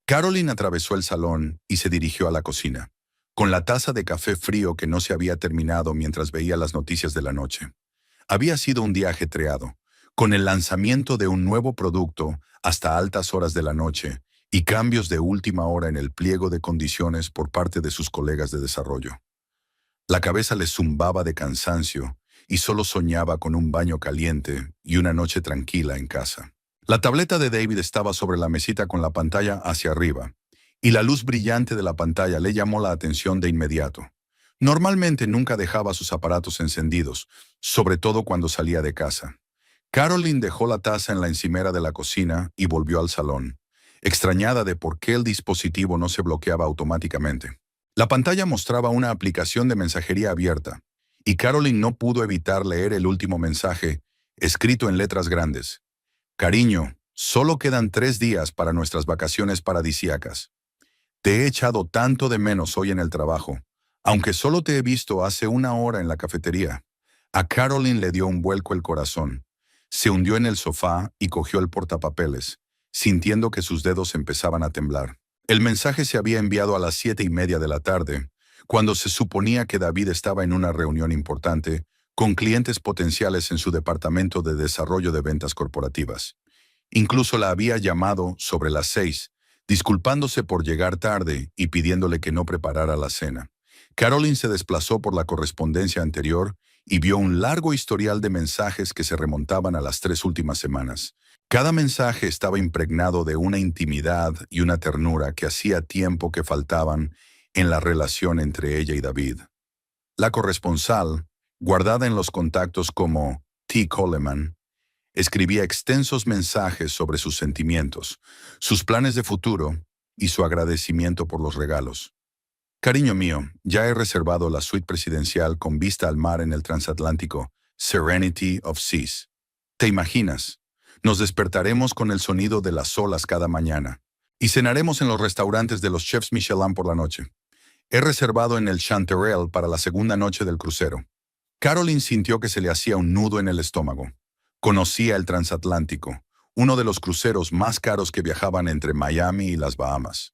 Caroline atravesó el salón y se dirigió a la cocina, con la taza de café frío que no se había terminado mientras veía las noticias de la noche. Había sido un día ajetreado, con el lanzamiento de un nuevo producto hasta altas horas de la noche y cambios de última hora en el pliego de condiciones por parte de sus colegas de desarrollo. La cabeza le zumbaba de cansancio y solo soñaba con un baño caliente y una noche tranquila en casa. La tableta de David estaba sobre la mesita con la pantalla hacia arriba, y la luz brillante de la pantalla le llamó la atención de inmediato. Normalmente nunca dejaba sus aparatos encendidos, sobre todo cuando salía de casa. Caroline dejó la taza en la encimera de la cocina y volvió al salón, extrañada de por qué el dispositivo no se bloqueaba automáticamente. La pantalla mostraba una aplicación de mensajería abierta, y Caroline no pudo evitar leer el último mensaje, escrito en letras grandes. Cariño, solo quedan 3 días para nuestras vacaciones paradisíacas. Te he echado tanto de menos hoy en el trabajo, aunque solo te he visto hace una hora en la cafetería. A Caroline le dio un vuelco el corazón. Se hundió en el sofá y cogió el portapapeles, sintiendo que sus dedos empezaban a temblar. El mensaje se había enviado a las 7:30 de la tarde, cuando se suponía que David estaba en una reunión importante con clientes potenciales en su departamento de desarrollo de ventas corporativas. Incluso la había llamado sobre las 6, disculpándose por llegar tarde y pidiéndole que no preparara la cena. Caroline se desplazó por la correspondencia anterior y vio un largo historial de mensajes que se remontaban a las 3 últimas semanas. Cada mensaje estaba impregnado de una intimidad y una ternura que hacía tiempo que faltaban en la relación entre ella y David. La corresponsal, guardada en los contactos como T. Coleman, escribía extensos mensajes sobre sus sentimientos, sus planes de futuro y su agradecimiento por los regalos. Cariño mío, ya he reservado la suite presidencial con vista al mar en el transatlántico Serenity of Seas. ¿Te imaginas? Nos despertaremos con el sonido de las olas cada mañana y cenaremos en los restaurantes de los chefs Michelin por la noche. He reservado en el Chanterelle para la segunda noche del crucero. Caroline sintió que se le hacía un nudo en el estómago. Conocía el transatlántico, uno de los cruceros más caros que viajaban entre Miami y las Bahamas.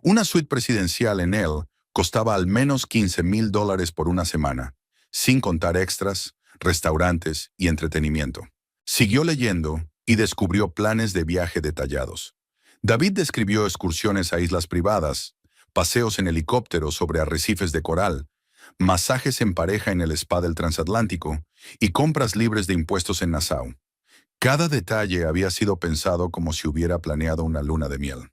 Una suite presidencial en él costaba al menos $15,000 por una semana, sin contar extras, restaurantes y entretenimiento. Siguió leyendo y descubrió planes de viaje detallados. David describió excursiones a islas privadas, paseos en helicóptero sobre arrecifes de coral, masajes en pareja en el spa del transatlántico y compras libres de impuestos en Nassau. Cada detalle había sido pensado como si hubiera planeado una luna de miel.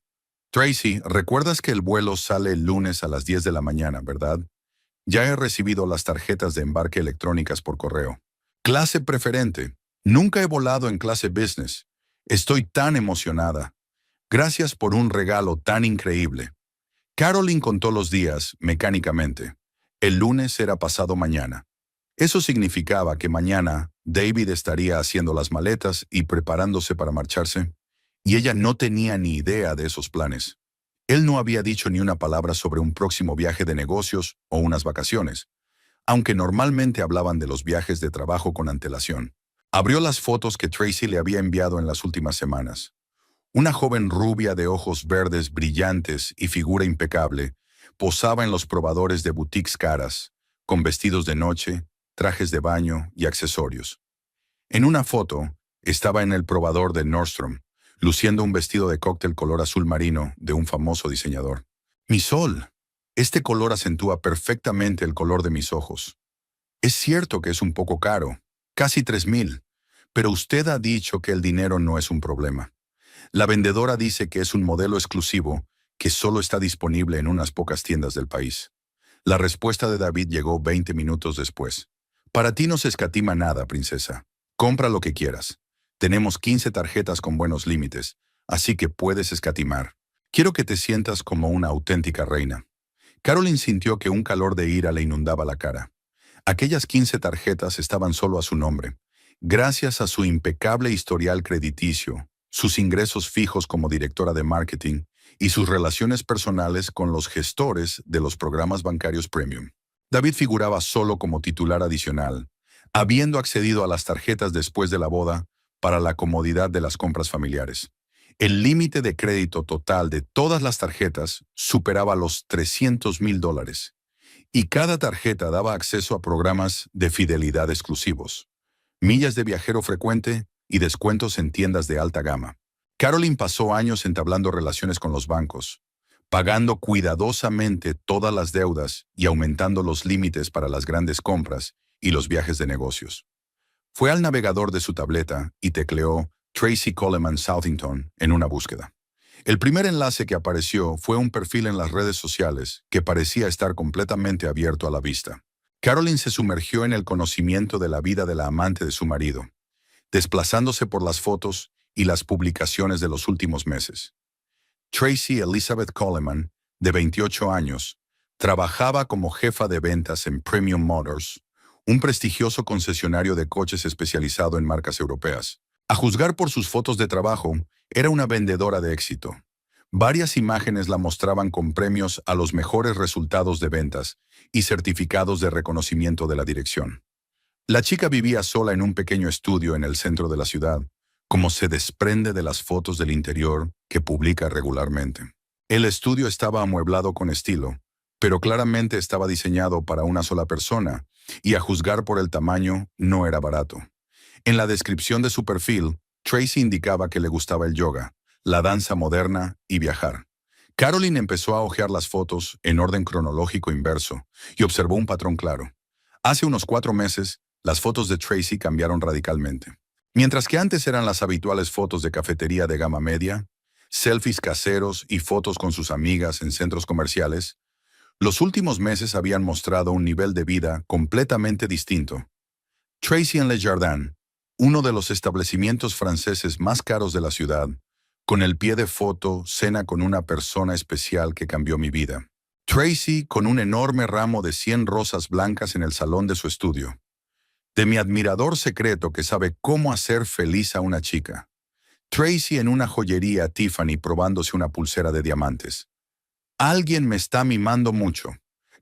Tracy, ¿recuerdas que el vuelo sale el lunes a las 10 de la mañana, verdad? Ya he recibido las tarjetas de embarque electrónicas por correo. Clase preferente. Nunca he volado en clase business. Estoy tan emocionada. Gracias por un regalo tan increíble. Caroline contó los días, mecánicamente. El lunes era pasado mañana. Eso significaba que mañana David estaría haciendo las maletas y preparándose para marcharse, y ella no tenía ni idea de esos planes. Él no había dicho ni una palabra sobre un próximo viaje de negocios o unas vacaciones, aunque normalmente hablaban de los viajes de trabajo con antelación. Abrió las fotos que Tracy le había enviado en las últimas semanas. Una joven rubia de ojos verdes brillantes y figura impecable posaba en los probadores de boutiques caras, con vestidos de noche, trajes de baño y accesorios. En una foto, estaba en el probador de Nordstrom, luciendo un vestido de cóctel color azul marino de un famoso diseñador. Mi sol, este color acentúa perfectamente el color de mis ojos. Es cierto que es un poco caro, casi 3,000, pero usted ha dicho que el dinero no es un problema. La vendedora dice que es un modelo exclusivo que solo está disponible en unas pocas tiendas del país. La respuesta de David llegó 20 minutos después. Para ti no se escatima nada, princesa. Compra lo que quieras. Tenemos 15 tarjetas con buenos límites, así que puedes escatimar. Quiero que te sientas como una auténtica reina. Caroline sintió que un calor de ira le inundaba la cara. Aquellas 15 tarjetas estaban solo a su nombre. Gracias a su impecable historial crediticio, sus ingresos fijos como directora de marketing y sus relaciones personales con los gestores de los programas bancarios premium. David figuraba solo como titular adicional, habiendo accedido a las tarjetas después de la boda para la comodidad de las compras familiares. El límite de crédito total de todas las tarjetas superaba los $300,000 y cada tarjeta daba acceso a programas de fidelidad exclusivos, millas de viajero frecuente y descuentos en tiendas de alta gama. Caroline pasó años entablando relaciones con los bancos, pagando cuidadosamente todas las deudas y aumentando los límites para las grandes compras y los viajes de negocios. Fue al navegador de su tableta y tecleó Tracy Coleman Southington en una búsqueda. El primer enlace que apareció fue un perfil en las redes sociales que parecía estar completamente abierto a la vista. Caroline se sumergió en el conocimiento de la vida de la amante de su marido, desplazándose por las fotos y las publicaciones de los últimos meses. Tracy Elizabeth Coleman, de 28 años, trabajaba como jefa de ventas en Premium Motors, un prestigioso concesionario de coches especializado en marcas europeas. A juzgar por sus fotos de trabajo, era una vendedora de éxito. Varias imágenes la mostraban con premios a los mejores resultados de ventas y certificados de reconocimiento de la dirección. La chica vivía sola en un pequeño estudio en el centro de la ciudad, como se desprende de las fotos del interior que publica regularmente. El estudio estaba amueblado con estilo, pero claramente estaba diseñado para una sola persona, y a juzgar por el tamaño, no era barato. En la descripción de su perfil, Tracy indicaba que le gustaba el yoga, la danza moderna y viajar. Caroline empezó a hojear las fotos en orden cronológico inverso y observó un patrón claro. Hace unos 4 meses, las fotos de Tracy cambiaron radicalmente. Mientras que antes eran las habituales fotos de cafetería de gama media, selfies caseros y fotos con sus amigas en centros comerciales, los últimos meses habían mostrado un nivel de vida completamente distinto. Tracy en Le Jardin, uno de los establecimientos franceses más caros de la ciudad, con el pie de foto, cena con una persona especial que cambió mi vida. Tracy con un enorme ramo de 100 rosas blancas en el salón de su estudio. De mi admirador secreto que sabe cómo hacer feliz a una chica. Tracy en una joyería Tiffany probándose una pulsera de diamantes. Alguien me está mimando mucho.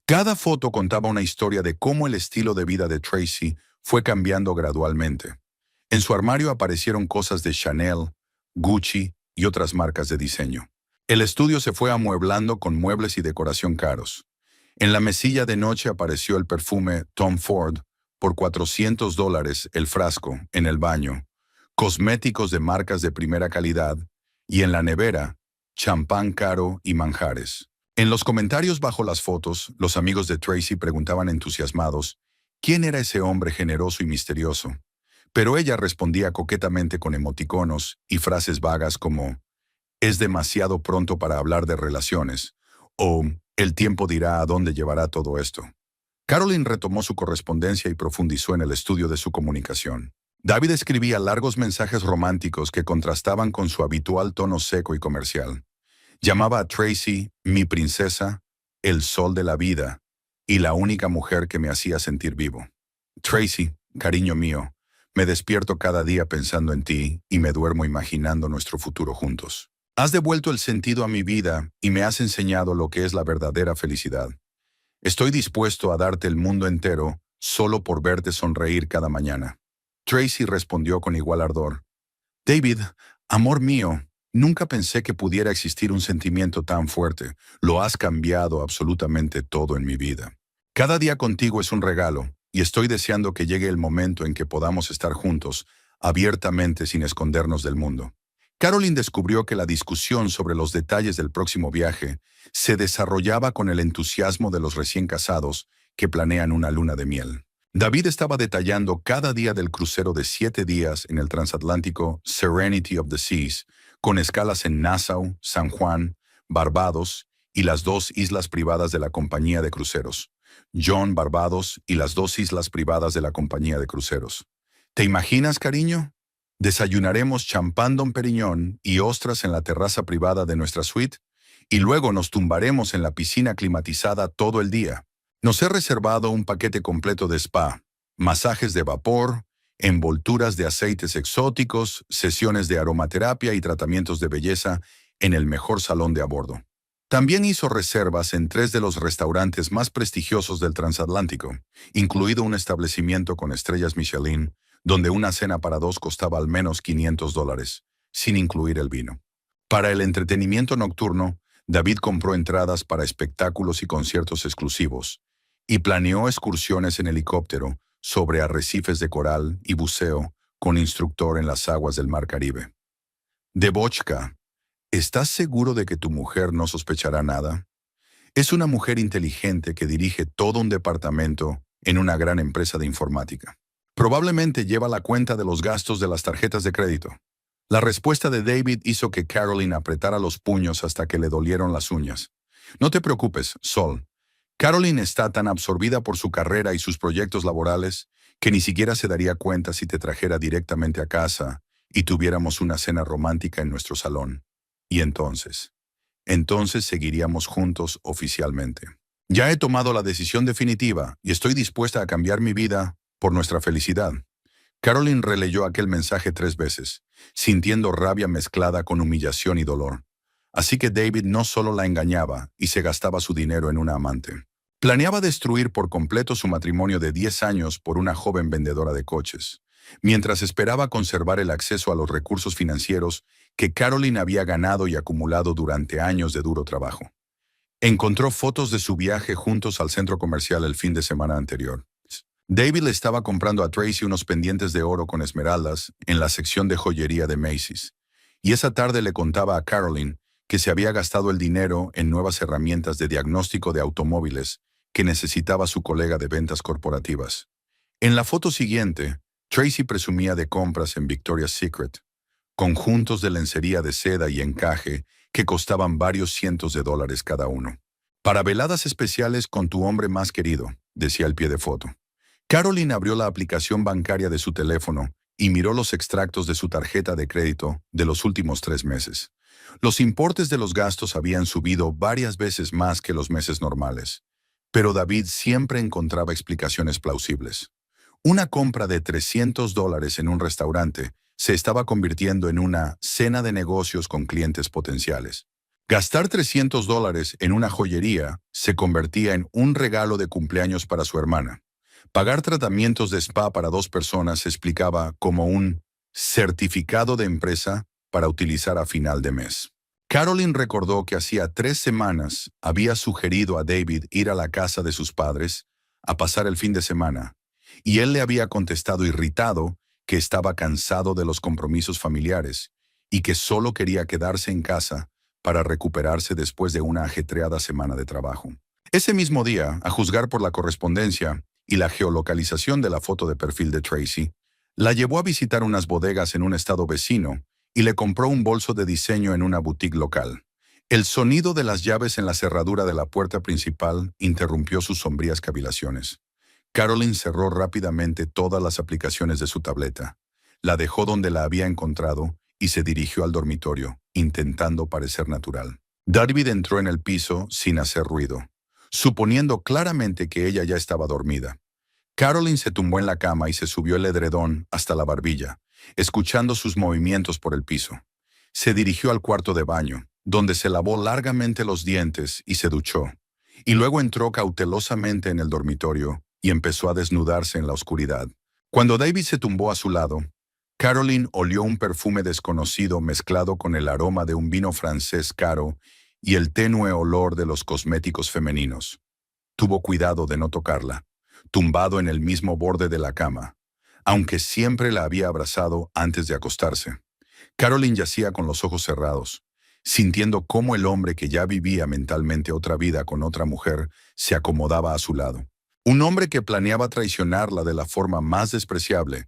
Cada foto contaba una historia de cómo el estilo de vida de Tracy fue cambiando gradualmente. En su armario aparecieron cosas de Chanel, Gucci y otras marcas de diseño. El estudio se fue amueblando con muebles y decoración caros. En la mesilla de noche apareció el perfume Tom Ford por $400 el frasco en el baño, cosméticos de marcas de primera calidad y en la nevera, champán caro y manjares. En los comentarios bajo las fotos, los amigos de Tracy preguntaban entusiasmados quién era ese hombre generoso y misterioso. Pero ella respondía coquetamente con emoticonos y frases vagas como «Es demasiado pronto para hablar de relaciones» o «El tiempo dirá a dónde llevará todo esto». Caroline retomó su correspondencia y profundizó en el estudio de su comunicación. David escribía largos mensajes románticos que contrastaban con su habitual tono seco y comercial. Llamaba a Tracy «mi princesa», «el sol de la vida» y «la única mujer que me hacía sentir vivo». Tracy, cariño mío, me despierto cada día pensando en ti y me duermo imaginando nuestro futuro juntos. Has devuelto el sentido a mi vida y me has enseñado lo que es la verdadera felicidad. Estoy dispuesto a darte el mundo entero solo por verte sonreír cada mañana. Tracy respondió con igual ardor. David, amor mío, nunca pensé que pudiera existir un sentimiento tan fuerte. Lo has cambiado absolutamente todo en mi vida. Cada día contigo es un regalo. Y estoy deseando que llegue el momento en que podamos estar juntos, abiertamente sin escondernos del mundo. Caroline descubrió que la discusión sobre los detalles del próximo viaje se desarrollaba con el entusiasmo de los recién casados que planean una luna de miel. David estaba detallando cada día del crucero de 7 días en el transatlántico Serenity of the Seas, con escalas en Nassau, San Juan, Barbados y las 2 islas privadas de la compañía de cruceros. John, Barbados y las 2 islas privadas de la compañía de cruceros. ¿Te imaginas, cariño? Desayunaremos champán Dom Perignon y ostras en la terraza privada de nuestra suite y luego nos tumbaremos en la piscina climatizada todo el día. Nos he reservado un paquete completo de spa, masajes de vapor, envolturas de aceites exóticos, sesiones de aromaterapia y tratamientos de belleza en el mejor salón de a bordo. También hizo reservas en 3 de los restaurantes más prestigiosos del transatlántico, incluido un establecimiento con estrellas Michelin, donde una cena para 2 costaba al menos $500, sin incluir el vino. Para el entretenimiento nocturno, David compró entradas para espectáculos y conciertos exclusivos y planeó excursiones en helicóptero sobre arrecifes de coral y buceo con instructor en las aguas del Mar Caribe. Debochka, ¿estás seguro de que tu mujer no sospechará nada? Es una mujer inteligente que dirige todo un departamento en una gran empresa de informática. Probablemente lleva la cuenta de los gastos de las tarjetas de crédito. La respuesta de David hizo que Caroline apretara los puños hasta que le dolieron las uñas. No te preocupes, Sol. Caroline está tan absorbida por su carrera y sus proyectos laborales que ni siquiera se daría cuenta si te trajera directamente a casa y tuviéramos una cena romántica en nuestro salón. Y entonces seguiríamos juntos oficialmente. Ya he tomado la decisión definitiva y estoy dispuesta a cambiar mi vida por nuestra felicidad. Caroline releyó aquel mensaje 3 veces, sintiendo rabia mezclada con humillación y dolor. Así que David no solo la engañaba y se gastaba su dinero en una amante. Planeaba destruir por completo su matrimonio de 10 años por una joven vendedora de coches, mientras esperaba conservar el acceso a los recursos financieros que Caroline había ganado y acumulado durante años de duro trabajo. Encontró fotos de su viaje juntos al centro comercial el fin de semana anterior. David le estaba comprando a Tracy unos pendientes de oro con esmeraldas en la sección de joyería de Macy's, y esa tarde le contaba a Caroline que se había gastado el dinero en nuevas herramientas de diagnóstico de automóviles que necesitaba su colega de ventas corporativas. En la foto siguiente, Tracy presumía de compras en Victoria's Secret, conjuntos de lencería de seda y encaje que costaban varios cientos de dólares cada uno. Para veladas especiales con tu hombre más querido, decía el pie de foto. Caroline abrió la aplicación bancaria de su teléfono y miró los extractos de su tarjeta de crédito de los últimos 3 meses. Los importes de los gastos habían subido varias veces más que los meses normales, pero David siempre encontraba explicaciones plausibles. Una compra de $300 en un restaurante se estaba convirtiendo en una cena de negocios con clientes potenciales. Gastar $300 en una joyería se convertía en un regalo de cumpleaños para su hermana. Pagar tratamientos de spa para 2 personas se explicaba como un certificado de empresa para utilizar a final de mes. Caroline recordó que hacía 3 semanas había sugerido a David ir a la casa de sus padres a pasar el fin de semana, y él le había contestado irritado que estaba cansado de los compromisos familiares y que solo quería quedarse en casa para recuperarse después de una ajetreada semana de trabajo. Ese mismo día, a juzgar por la correspondencia y la geolocalización de la foto de perfil de Tracy, la llevó a visitar unas bodegas en un estado vecino y le compró un bolso de diseño en una boutique local. El sonido de las llaves en la cerradura de la puerta principal interrumpió sus sombrías cavilaciones. Caroline cerró rápidamente todas las aplicaciones de su tableta, la dejó donde la había encontrado y se dirigió al dormitorio, intentando parecer natural. David entró en el piso sin hacer ruido, suponiendo claramente que ella ya estaba dormida. Caroline se tumbó en la cama y se subió el edredón hasta la barbilla, escuchando sus movimientos por el piso. Se dirigió al cuarto de baño, donde se lavó largamente los dientes y se duchó, y luego entró cautelosamente en el dormitorio y empezó a desnudarse en la oscuridad. Cuando David se tumbó a su lado, Caroline olió un perfume desconocido mezclado con el aroma de un vino francés caro y el tenue olor de los cosméticos femeninos. Tuvo cuidado de no tocarla, tumbado en el mismo borde de la cama, aunque siempre la había abrazado antes de acostarse. Caroline yacía con los ojos cerrados, sintiendo cómo el hombre que ya vivía mentalmente otra vida con otra mujer se acomodaba a su lado. Un hombre que planeaba traicionarla de la forma más despreciable,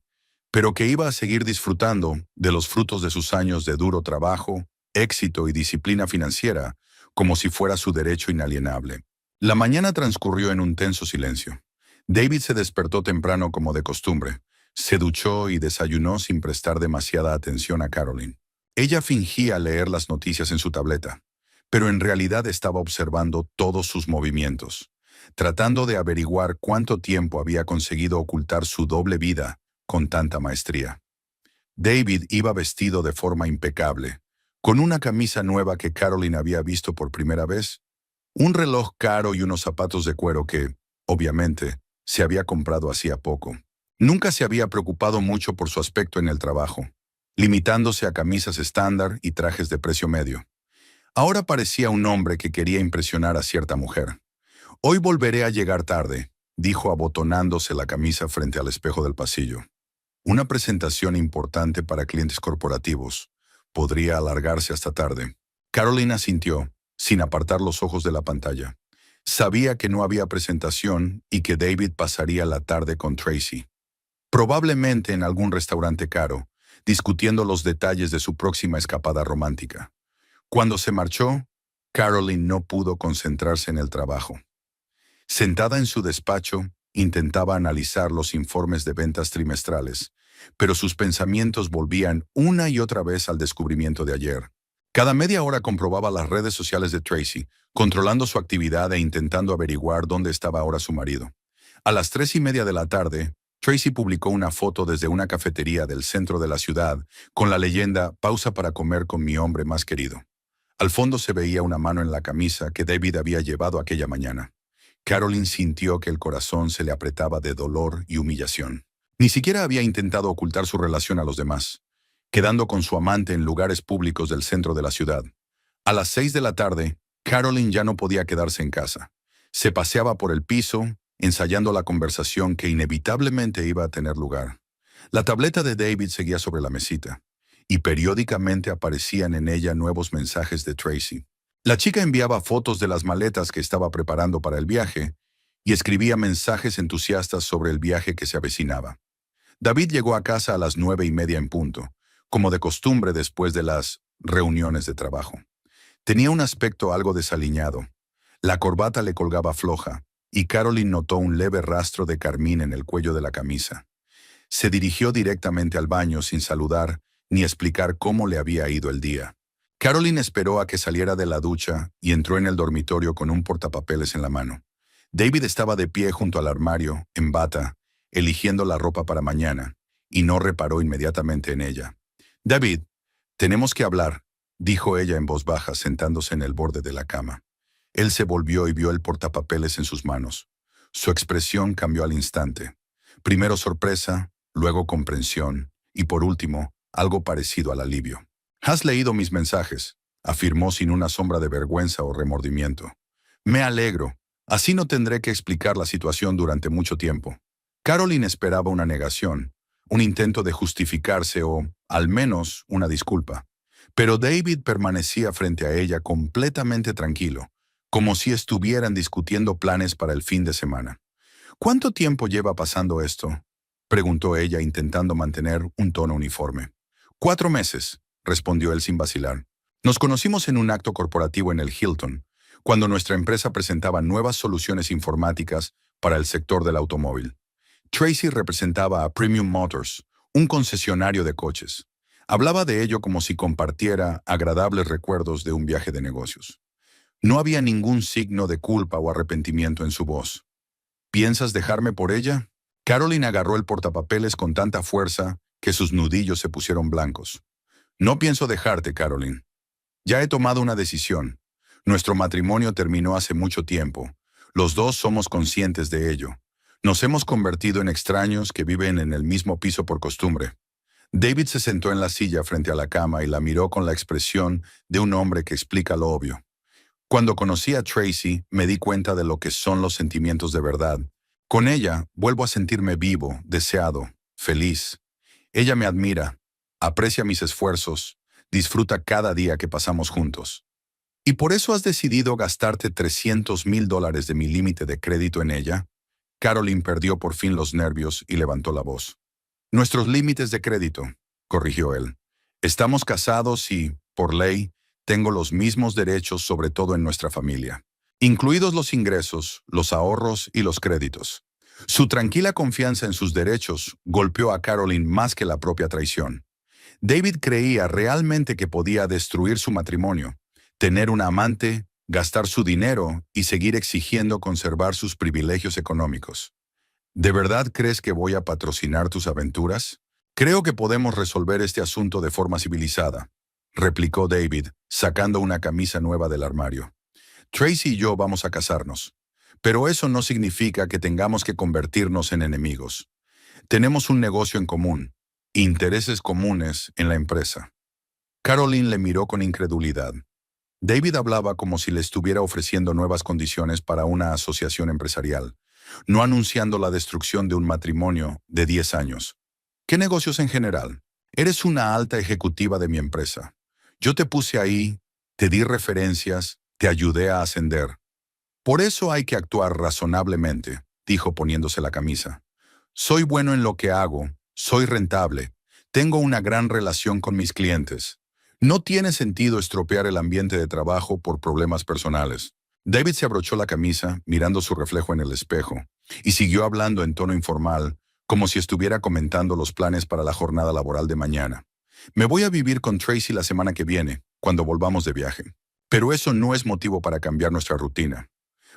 pero que iba a seguir disfrutando de los frutos de sus años de duro trabajo, éxito y disciplina financiera, como si fuera su derecho inalienable. La mañana transcurrió en un tenso silencio. David se despertó temprano como de costumbre, se duchó y desayunó sin prestar demasiada atención a Caroline. Ella fingía leer las noticias en su tableta, pero en realidad estaba observando todos sus movimientos, tratando de averiguar cuánto tiempo había conseguido ocultar su doble vida con tanta maestría. David iba vestido de forma impecable, con una camisa nueva que Caroline había visto por primera vez, un reloj caro y unos zapatos de cuero que, obviamente, se había comprado hacía poco. Nunca se había preocupado mucho por su aspecto en el trabajo, limitándose a camisas estándar y trajes de precio medio. Ahora parecía un hombre que quería impresionar a cierta mujer. Hoy volveré a llegar tarde, dijo abotonándose la camisa frente al espejo del pasillo. Una presentación importante para clientes corporativos. Podría alargarse hasta tarde. Carolina asintió, sin apartar los ojos de la pantalla. Sabía que no había presentación y que David pasaría la tarde con Tracy. Probablemente en algún restaurante caro, discutiendo los detalles de su próxima escapada romántica. Cuando se marchó, Caroline no pudo concentrarse en el trabajo. Sentada en su despacho, intentaba analizar los informes de ventas trimestrales, pero sus pensamientos volvían una y otra vez al descubrimiento de ayer. Cada media hora comprobaba las redes sociales de Tracy, controlando su actividad e intentando averiguar dónde estaba ahora su marido. A las 3:30 de la tarde, Tracy publicó una foto desde una cafetería del centro de la ciudad con la leyenda «Pausa para comer con mi hombre más querido». Al fondo se veía una mano en la camisa que David había llevado aquella mañana. Caroline sintió que el corazón se le apretaba de dolor y humillación. Ni siquiera había intentado ocultar su relación a los demás, quedando con su amante en lugares públicos del centro de la ciudad. A las 6 de la tarde, Caroline ya no podía quedarse en casa. Se paseaba por el piso, ensayando la conversación que inevitablemente iba a tener lugar. La tableta de David seguía sobre la mesita, y periódicamente aparecían en ella nuevos mensajes de Tracy. La chica enviaba fotos de las maletas que estaba preparando para el viaje y escribía mensajes entusiastas sobre el viaje que se avecinaba. David llegó a casa a las 9:30 en punto, como de costumbre después de las reuniones de trabajo. Tenía un aspecto algo desaliñado. La corbata le colgaba floja, y Caroline notó un leve rastro de carmín en el cuello de la camisa. Se dirigió directamente al baño sin saludar ni explicar cómo le había ido el día. Caroline esperó a que saliera de la ducha y entró en el dormitorio con un portapapeles en la mano. David estaba de pie junto al armario, en bata, eligiendo la ropa para mañana, y no reparó inmediatamente en ella. «David, tenemos que hablar», dijo ella en voz baja, sentándose en el borde de la cama. Él se volvió y vio el portapapeles en sus manos. Su expresión cambió al instante. Primero sorpresa, luego comprensión, y por último, algo parecido al alivio. «Has leído mis mensajes», afirmó sin una sombra de vergüenza o remordimiento. «Me alegro. Así no tendré que explicar la situación durante mucho tiempo». Caroline esperaba una negación, un intento de justificarse o, al menos, una disculpa. Pero David permanecía frente a ella completamente tranquilo, como si estuvieran discutiendo planes para el fin de semana. «¿Cuánto tiempo lleva pasando esto?», preguntó ella intentando mantener un tono uniforme. «4 meses», respondió él sin vacilar. «Nos conocimos en un acto corporativo en el Hilton, cuando nuestra empresa presentaba nuevas soluciones informáticas para el sector del automóvil. Tracy representaba a Premium Motors, un concesionario de coches. Hablaba de ello como si compartiera agradables recuerdos de un viaje de negocios. No había ningún signo de culpa o arrepentimiento en su voz. «¿Piensas dejarme por ella?». Caroline agarró el portapapeles con tanta fuerza que sus nudillos se pusieron blancos. «No pienso dejarte, Caroline. Ya he tomado una decisión. Nuestro matrimonio terminó hace mucho tiempo. Los dos somos conscientes de ello. Nos hemos convertido en extraños que viven en el mismo piso por costumbre». David se sentó en la silla frente a la cama y la miró con la expresión de un hombre que explica lo obvio. «Cuando conocí a Tracy, me di cuenta de lo que son los sentimientos de verdad. Con ella, vuelvo a sentirme vivo, deseado, feliz. Ella me admira, aprecia mis esfuerzos, disfruta cada día que pasamos juntos. ¿Y por eso has decidido gastarte $300,000 de mi límite de crédito en ella?». Caroline perdió por fin los nervios y levantó la voz. «Nuestros límites de crédito», corrigió él. «Estamos casados y, por ley, tengo los mismos derechos sobre todo en nuestra familia, incluidos los ingresos, los ahorros y los créditos». Su tranquila confianza en sus derechos golpeó a Caroline más que la propia traición. David creía realmente que podía destruir su matrimonio, tener una amante, gastar su dinero y seguir exigiendo conservar sus privilegios económicos. «¿De verdad crees que voy a patrocinar tus aventuras? Creo que podemos resolver este asunto de forma civilizada», replicó David, sacando una camisa nueva del armario. «Tracy y yo vamos a casarnos, pero eso no significa que tengamos que convertirnos en enemigos. Tenemos un negocio en común, Intereses comunes en la empresa. Caroline le miró con incredulidad. David hablaba como si le estuviera ofreciendo nuevas condiciones para una asociación empresarial, no anunciando la destrucción de un matrimonio de 10 años. ¿Qué negocios en general? Eres una alta ejecutiva de mi empresa. Yo te puse ahí, te di referencias, te ayudé a ascender. Por eso hay que actuar razonablemente, dijo poniéndose la camisa. Soy bueno en lo que hago, soy rentable, tengo una gran relación con mis clientes. No tiene sentido estropear el ambiente de trabajo por problemas personales. David se abrochó la camisa, mirando su reflejo en el espejo, y siguió hablando en tono informal, como si estuviera comentando los planes para la jornada laboral de mañana. Me voy a vivir con Tracy la semana que viene, cuando volvamos de viaje. Pero eso no es motivo para cambiar nuestra rutina.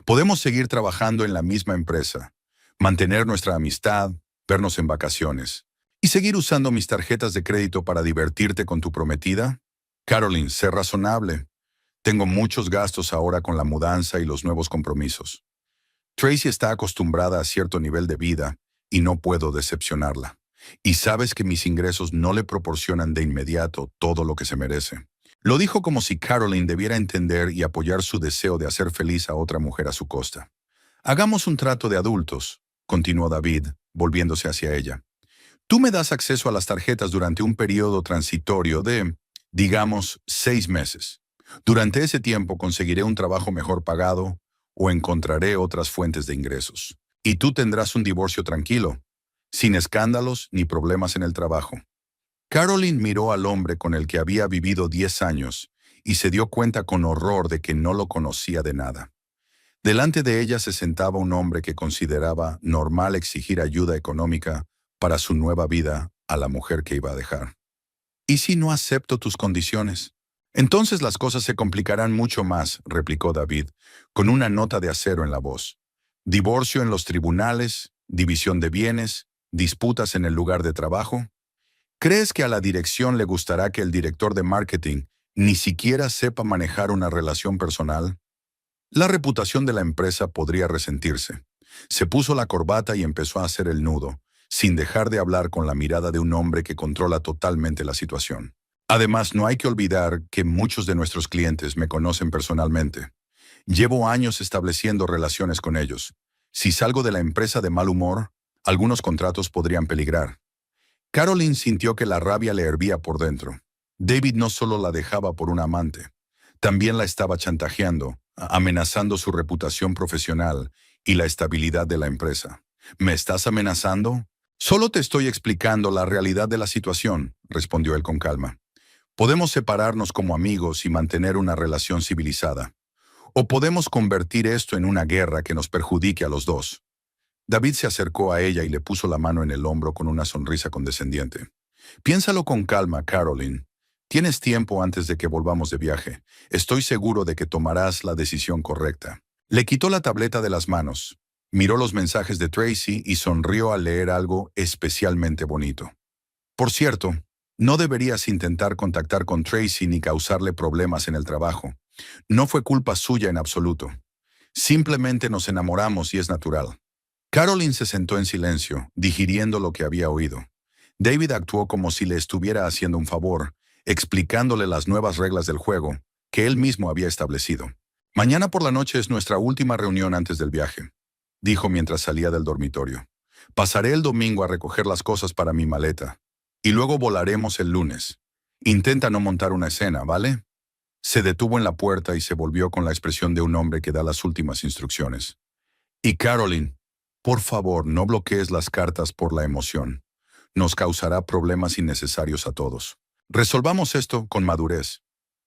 Podemos seguir trabajando en la misma empresa, mantener nuestra amistad, vernos en vacaciones, y seguir usando mis tarjetas de crédito para divertirte con tu prometida. Caroline, sé razonable. Tengo muchos gastos ahora con la mudanza y los nuevos compromisos. Tracy está acostumbrada a cierto nivel de vida y no puedo decepcionarla. Y sabes que mis ingresos no le proporcionan de inmediato todo lo que se merece. Lo dijo como si Caroline debiera entender y apoyar su deseo de hacer feliz a otra mujer a su costa. Hagamos un trato de adultos, continuó David, volviéndose hacia ella. Tú me das acceso a las tarjetas durante un periodo transitorio de, digamos, 6 meses. Durante ese tiempo conseguiré un trabajo mejor pagado o encontraré otras fuentes de ingresos. Y tú tendrás un divorcio tranquilo, sin escándalos ni problemas en el trabajo. Caroline miró al hombre con el que había vivido 10 años y se dio cuenta con horror de que no lo conocía de nada. Delante de ella se sentaba un hombre que consideraba normal exigir ayuda económica para su nueva vida a la mujer que iba a dejar. ¿Y si no acepto tus condiciones? Entonces las cosas se complicarán mucho más, replicó David, con una nota de acero en la voz. Divorcio en los tribunales, división de bienes, disputas en el lugar de trabajo. ¿Crees que a la dirección le gustará que el director de marketing ni siquiera sepa manejar una relación personal? La reputación de la empresa podría resentirse. Se puso la corbata y empezó a hacer el nudo, sin dejar de hablar con la mirada de un hombre que controla totalmente la situación. Además, no hay que olvidar que muchos de nuestros clientes me conocen personalmente. Llevo años estableciendo relaciones con ellos. Si salgo de la empresa de mal humor, algunos contratos podrían peligrar. Caroline sintió que la rabia le hervía por dentro. David no solo la dejaba por un amante, también la estaba chantajeando, amenazando su reputación profesional y la estabilidad de la empresa. ¿Me estás amenazando? Solo te estoy explicando la realidad de la situación, respondió él con calma. Podemos separarnos como amigos y mantener una relación civilizada. O podemos convertir esto en una guerra que nos perjudique a los dos. David se acercó a ella y le puso la mano en el hombro con una sonrisa condescendiente. Piénsalo con calma, Caroline. Tienes tiempo antes de que volvamos de viaje. Estoy seguro de que tomarás la decisión correcta. Le quitó la tableta de las manos, miró los mensajes de Tracy y sonrió al leer algo especialmente bonito. Por cierto, no deberías intentar contactar con Tracy ni causarle problemas en el trabajo. No fue culpa suya en absoluto. Simplemente nos enamoramos y es natural. Caroline se sentó en silencio, digiriendo lo que había oído. David actuó como si le estuviera haciendo un favor, explicándole las nuevas reglas del juego que él mismo había establecido. Mañana por la noche es nuestra última reunión antes del viaje, dijo mientras salía del dormitorio. Pasaré el domingo a recoger las cosas para mi maleta, y luego volaremos el lunes. Intenta no montar una escena, ¿vale? Se detuvo en la puerta y se volvió con la expresión de un hombre que da las últimas instrucciones. Y Caroline, por favor, no bloquees las cartas por la emoción. Nos causará problemas innecesarios a todos. Resolvamos esto con madurez.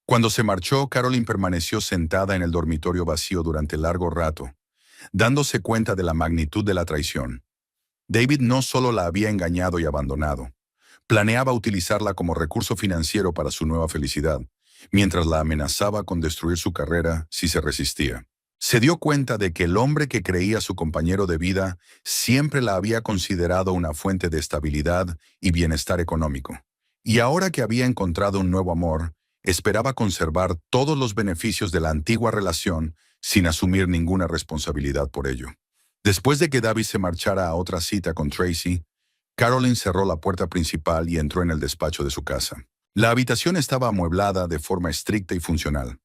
Cuando se marchó, Caroline permaneció sentada en el dormitorio vacío durante largo rato, dándose cuenta de la magnitud de la traición. David no solo la había engañado y abandonado, planeaba utilizarla como recurso financiero para su nueva felicidad, mientras la amenazaba con destruir su carrera si se resistía. Se dio cuenta de que el hombre que creía su compañero de vida siempre la había considerado una fuente de estabilidad y bienestar económico. Y ahora que había encontrado un nuevo amor, esperaba conservar todos los beneficios de la antigua relación sin asumir ninguna responsabilidad por ello. Después de que David se marchara a otra cita con Tracy, Carolyn cerró la puerta principal y entró en el despacho de su casa. La habitación estaba amueblada de forma estricta y funcional.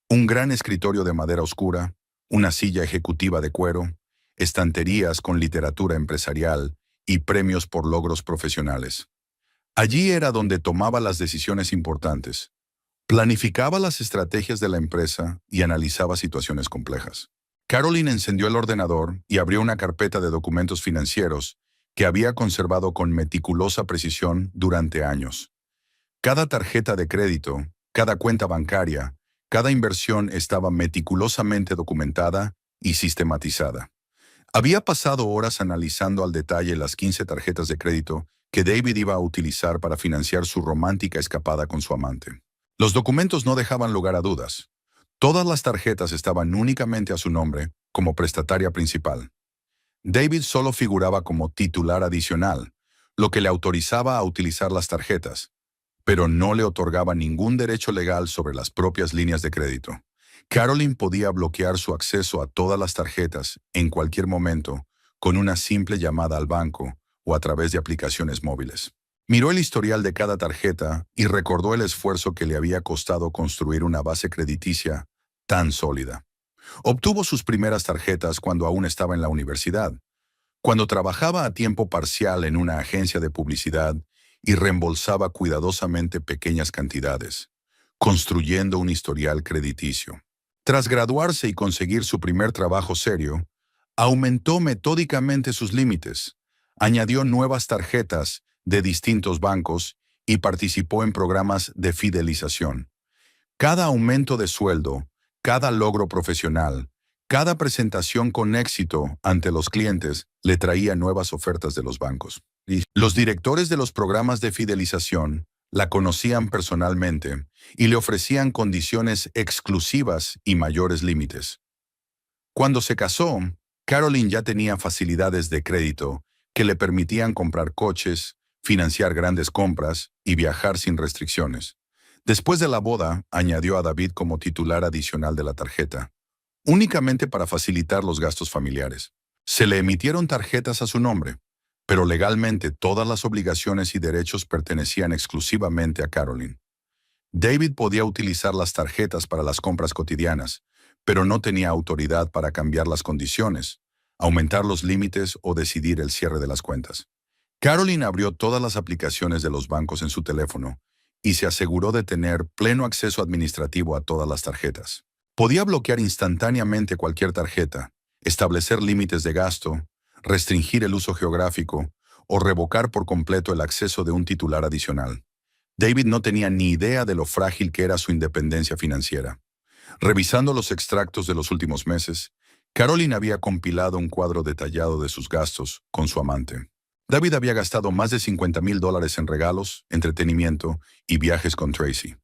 Un gran escritorio de madera oscura, una silla ejecutiva de cuero, estanterías con literatura empresarial y premios por logros profesionales. Allí era donde tomaba las decisiones importantes, planificaba las estrategias de la empresa y analizaba situaciones complejas. Carolyn encendió el ordenador y abrió una carpeta de documentos financieros que había conservado con meticulosa precisión durante años. Cada tarjeta de crédito, cada cuenta bancaria, cada inversión estaba meticulosamente documentada y sistematizada. Había pasado horas analizando al detalle las 15 tarjetas de crédito que David iba a utilizar para financiar su romántica escapada con su amante. Los documentos no dejaban lugar a dudas. Todas las tarjetas estaban únicamente a su nombre como prestataria principal. David solo figuraba como titular adicional, lo que le autorizaba a utilizar las tarjetas, pero no le otorgaba ningún derecho legal sobre las propias líneas de crédito. Carolyn podía bloquear su acceso a todas las tarjetas en cualquier momento con una simple llamada al banco o a través de aplicaciones móviles. Miró el historial de cada tarjeta y recordó el esfuerzo que le había costado construir una base crediticia tan sólida. Obtuvo sus primeras tarjetas cuando aún estaba en la universidad, cuando trabajaba a tiempo parcial en una agencia de publicidad y reembolsaba cuidadosamente pequeñas cantidades, construyendo un historial crediticio. Tras graduarse y conseguir su primer trabajo serio, aumentó metódicamente sus límites, añadió nuevas tarjetas de distintos bancos y participó en programas de fidelización. Cada aumento de sueldo, cada logro profesional, cada presentación con éxito ante los clientes le traía nuevas ofertas de los bancos. Y los directores de los programas de fidelización la conocían personalmente y le ofrecían condiciones exclusivas y mayores límites. Cuando se casó, Carolyn ya tenía facilidades de crédito que le permitían comprar coches, financiar grandes compras y viajar sin restricciones. Después de la boda, añadió a David como titular adicional de la tarjeta, únicamente para facilitar los gastos familiares. Se le emitieron tarjetas a su nombre, pero legalmente todas las obligaciones y derechos pertenecían exclusivamente a Carolyn. David podía utilizar las tarjetas para las compras cotidianas, pero no tenía autoridad para cambiar las condiciones, aumentar los límites o decidir el cierre de las cuentas. Carolyn abrió todas las aplicaciones de los bancos en su teléfono y se aseguró de tener pleno acceso administrativo a todas las tarjetas. Podía bloquear instantáneamente cualquier tarjeta, establecer límites de gasto, restringir el uso geográfico o revocar por completo el acceso de un titular adicional. David no tenía ni idea de lo frágil que era su independencia financiera. Revisando los extractos de los últimos meses, Carolyn había compilado un cuadro detallado de sus gastos con su amante. David había gastado más de $50,000 en regalos, entretenimiento y viajes con Tracy.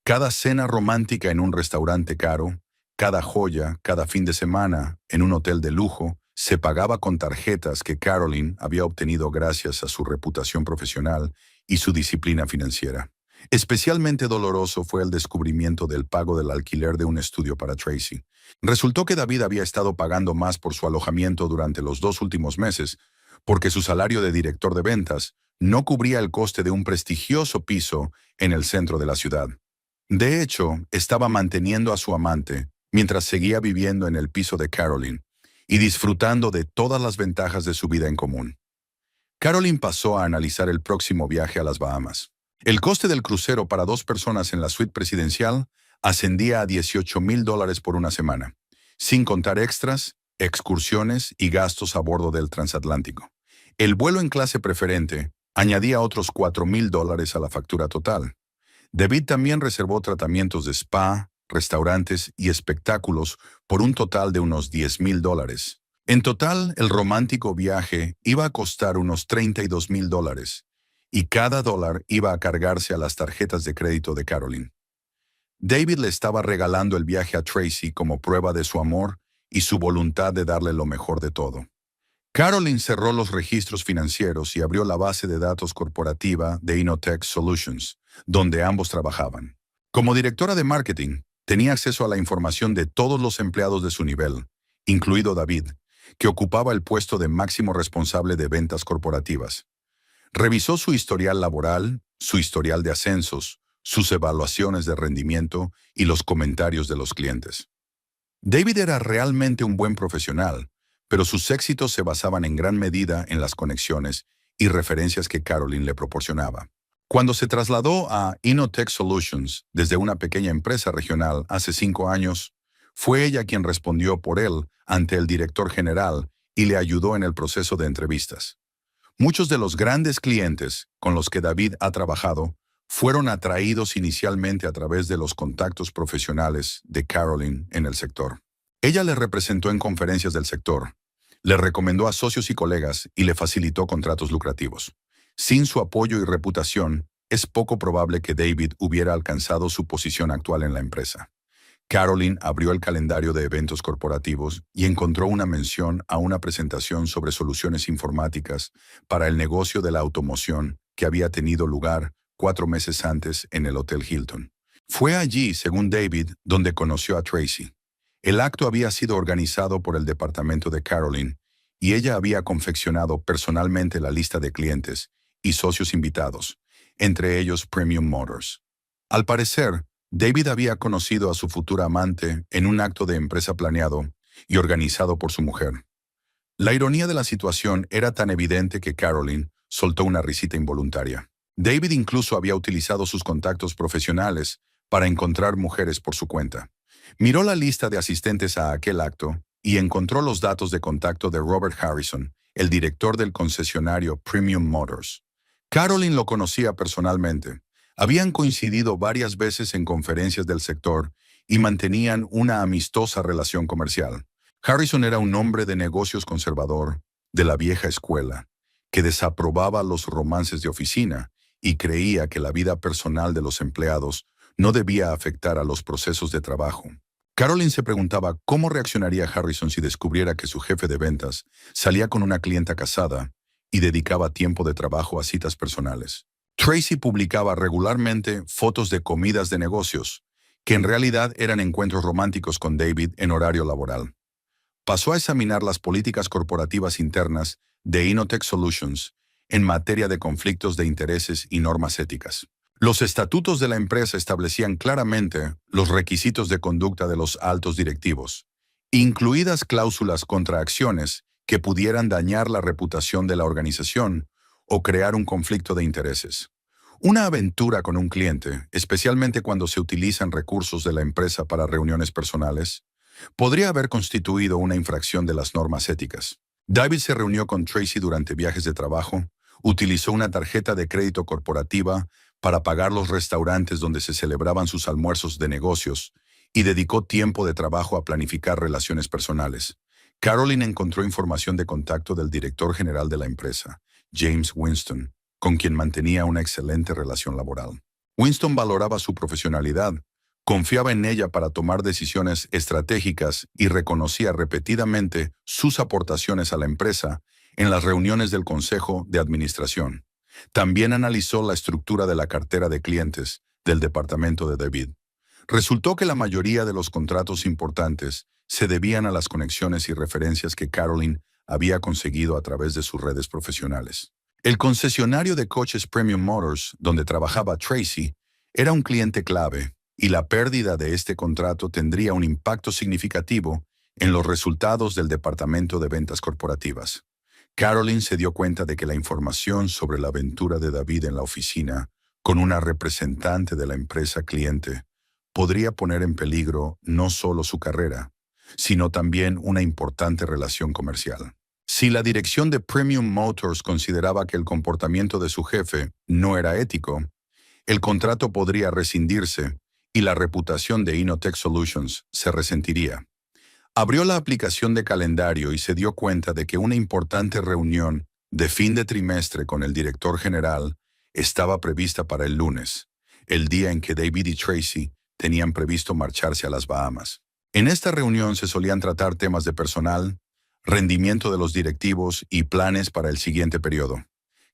Cada cena romántica en un restaurante caro, cada joya, cada fin de semana en un hotel de lujo, se pagaba con tarjetas que Carolyn había obtenido gracias a su reputación profesional y su disciplina financiera. Especialmente doloroso fue el descubrimiento del pago del alquiler de un estudio para Tracy. Resultó que David había estado pagando más por su alojamiento durante los 2 últimos meses, porque su salario de director de ventas no cubría el coste de un prestigioso piso en el centro de la ciudad. De hecho, estaba manteniendo a su amante mientras seguía viviendo en el piso de Carolyn y disfrutando de todas las ventajas de su vida en común. Carolyn pasó a analizar el próximo viaje a las Bahamas. El coste del crucero para 2 personas en la suite presidencial ascendía a $18,000 por una semana, sin contar extras, excursiones y gastos a bordo del transatlántico. El vuelo en clase preferente añadía otros $4,000 a la factura total. David también reservó tratamientos de spa, restaurantes y espectáculos por un total de unos $10,000. En total, el romántico viaje iba a costar unos $32,000 y cada dólar iba a cargarse a las tarjetas de crédito de Carolyn. David le estaba regalando el viaje a Tracy como prueba de su amor y su voluntad de darle lo mejor de todo. Carolyn cerró los registros financieros y abrió la base de datos corporativa de Innotech Solutions, donde ambos trabajaban. Como directora de marketing, tenía acceso a la información de todos los empleados de su nivel, incluido David, que ocupaba el puesto de máximo responsable de ventas corporativas. Revisó su historial laboral, su historial de ascensos, sus evaluaciones de rendimiento y los comentarios de los clientes. David era realmente un buen profesional, pero sus éxitos se basaban en gran medida en las conexiones y referencias que Caroline le proporcionaba. Cuando se trasladó a Innotech Solutions desde una pequeña empresa regional hace 5 años, fue ella quien respondió por él ante el director general y le ayudó en el proceso de entrevistas. Muchos de los grandes clientes con los que David ha trabajado fueron atraídos inicialmente a través de los contactos profesionales de Caroline en el sector. Ella le representó en conferencias del sector, le recomendó a socios y colegas y le facilitó contratos lucrativos. Sin su apoyo y reputación, es poco probable que David hubiera alcanzado su posición actual en la empresa. Caroline abrió el calendario de eventos corporativos y encontró una mención a una presentación sobre soluciones informáticas para el negocio de la automoción que había tenido lugar 4 meses antes en el Hotel Hilton. Fue allí, según David, donde conoció a Tracy. El acto había sido organizado por el departamento de Caroline y ella había confeccionado personalmente la lista de clientes y socios invitados, entre ellos Premium Motors. Al parecer, David había conocido a su futura amante en un acto de empresa planeado y organizado por su mujer. La ironía de la situación era tan evidente que Caroline soltó una risita involuntaria. David incluso había utilizado sus contactos profesionales para encontrar mujeres por su cuenta. Miró la lista de asistentes a aquel acto y encontró los datos de contacto de Robert Harrison, el director del concesionario Premium Motors. Caroline lo conocía personalmente. Habían coincidido varias veces en conferencias del sector y mantenían una amistosa relación comercial. Harrison era un hombre de negocios conservador, de la vieja escuela, que desaprobaba los romances de oficina y creía que la vida personal de los empleados no debía afectar a los procesos de trabajo. Caroline se preguntaba cómo reaccionaría Harrison si descubriera que su jefe de ventas salía con una clienta casada y dedicaba tiempo de trabajo a citas personales. Tracy publicaba regularmente fotos de comidas de negocios, que en realidad eran encuentros románticos con David en horario laboral. Pasó a examinar las políticas corporativas internas de Innotech Solutions en materia de conflictos de intereses y normas éticas. Los estatutos de la empresa establecían claramente los requisitos de conducta de los altos directivos, incluidas cláusulas contra acciones que pudieran dañar la reputación de la organización o crear un conflicto de intereses. Una aventura con un cliente, especialmente cuando se utilizan recursos de la empresa para reuniones personales, podría haber constituido una infracción de las normas éticas. David se reunió con Tracy durante viajes de trabajo, utilizó una tarjeta de crédito corporativa para pagar los restaurantes donde se celebraban sus almuerzos de negocios y dedicó tiempo de trabajo a planificar relaciones personales. Caroline encontró información de contacto del director general de la empresa, James Winston, con quien mantenía una excelente relación laboral. Winston valoraba su profesionalidad, confiaba en ella para tomar decisiones estratégicas y reconocía repetidamente sus aportaciones a la empresa en las reuniones del Consejo de Administración. También analizó la estructura de la cartera de clientes del departamento de David. Resultó que la mayoría de los contratos importantes se debían a las conexiones y referencias que Caroline había conseguido a través de sus redes profesionales. El concesionario de coches Premium Motors, donde trabajaba Tracy, era un cliente clave, y la pérdida de este contrato tendría un impacto significativo en los resultados del departamento de ventas corporativas. Caroline se dio cuenta de que la información sobre la aventura de David en la oficina con una representante de la empresa cliente podría poner en peligro no solo su carrera, sino también una importante relación comercial. Si la dirección de Premium Motors consideraba que el comportamiento de su jefe no era ético, el contrato podría rescindirse y la reputación de Innotech Solutions se resentiría. Abrió la aplicación de calendario y se dio cuenta de que una importante reunión de fin de trimestre con el director general estaba prevista para el lunes, el día en que David y Tracy tenían previsto marcharse a las Bahamas. En esta reunión se solían tratar temas de personal, rendimiento de los directivos y planes para el siguiente periodo.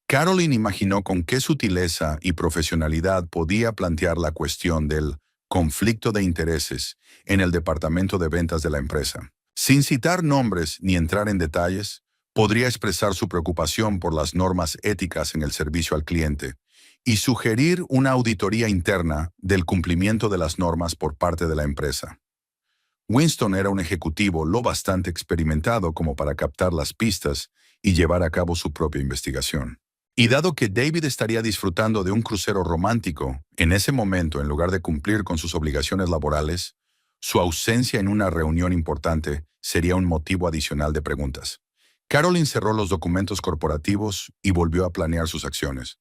Caroline imaginó con qué sutileza y profesionalidad podía plantear la cuestión del conflicto de intereses en el departamento de ventas de la empresa. Sin citar nombres ni entrar en detalles, Podría expresar su preocupación por las normas éticas en el servicio al cliente y sugerir una auditoría interna del cumplimiento de las normas por parte de la empresa. Winston era un ejecutivo lo bastante experimentado como para captar las pistas y llevar a cabo su propia investigación. Y dado que David estaría disfrutando de un crucero romántico, en ese momento, en lugar de cumplir con sus obligaciones laborales, su ausencia en una reunión importante sería un motivo adicional de preguntas. Carolyn cerró los documentos corporativos y volvió a planear sus acciones.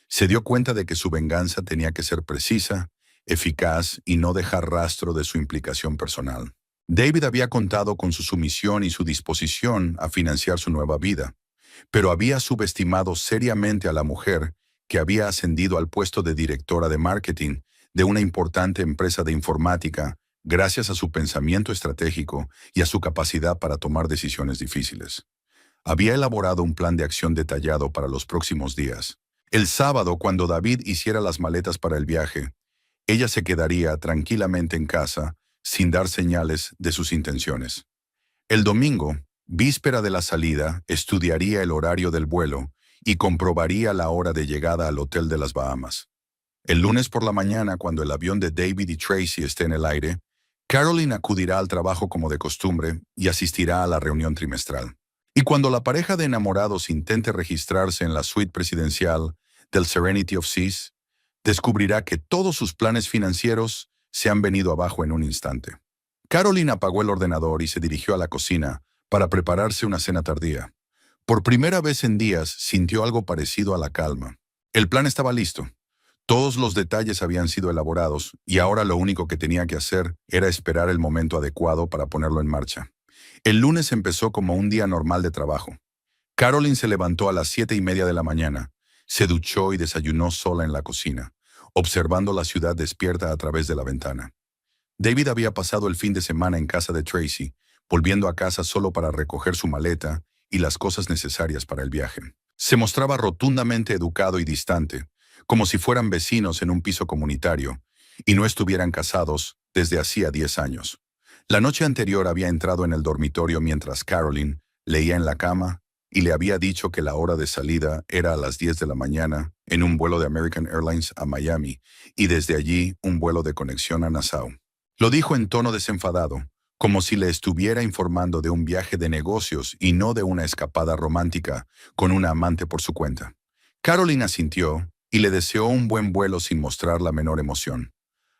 Se dio cuenta de que su venganza tenía que ser precisa, eficaz y no dejar rastro de su implicación personal. David había contado con su sumisión y su disposición a financiar su nueva vida, pero había subestimado seriamente a la mujer que había ascendido al puesto de directora de marketing de una importante empresa de informática gracias a su pensamiento estratégico y a su capacidad para tomar decisiones difíciles. Había elaborado un plan de acción detallado para los próximos días. El sábado, cuando David hiciera las maletas para el viaje, ella se quedaría tranquilamente en casa sin dar señales de sus intenciones. El domingo, víspera de la salida, estudiaría el horario del vuelo y comprobaría la hora de llegada al hotel de las Bahamas. El lunes por la mañana, cuando el avión de David y Tracy esté en el aire, Carolyn acudirá al trabajo como de costumbre y asistirá a la reunión trimestral. Y cuando la pareja de enamorados intente registrarse en la suite presidencial del Serenity of Seas, descubrirá que todos sus planes financieros se han venido abajo en un instante. Carolyn apagó el ordenador y se dirigió a la cocina para prepararse una cena tardía. Por primera vez en días sintió algo parecido a la calma. El plan estaba listo. Todos los detalles habían sido elaborados y ahora lo único que tenía que hacer era esperar el momento adecuado para ponerlo en marcha. El lunes empezó como un día normal de trabajo. Carolyn se levantó a las 7:30 de la mañana, se duchó y desayunó sola en la cocina, observando la ciudad despierta a través de la ventana. David había pasado el fin de semana en casa de Tracy, volviendo a casa solo para recoger su maleta y las cosas necesarias para el viaje. Se mostraba rotundamente educado y distante, como si fueran vecinos en un piso comunitario, y no estuvieran casados desde hacía 10 años. La noche anterior había entrado en el dormitorio mientras Carolyn leía en la cama y le había dicho que la hora de salida era a las 10 de la mañana en un vuelo de American Airlines a Miami y desde allí un vuelo de conexión a Nassau. Lo dijo en tono desenfadado, como si le estuviera informando de un viaje de negocios y no de una escapada romántica con una amante por su cuenta. Carolyn asintió y le deseó un buen vuelo sin mostrar la menor emoción.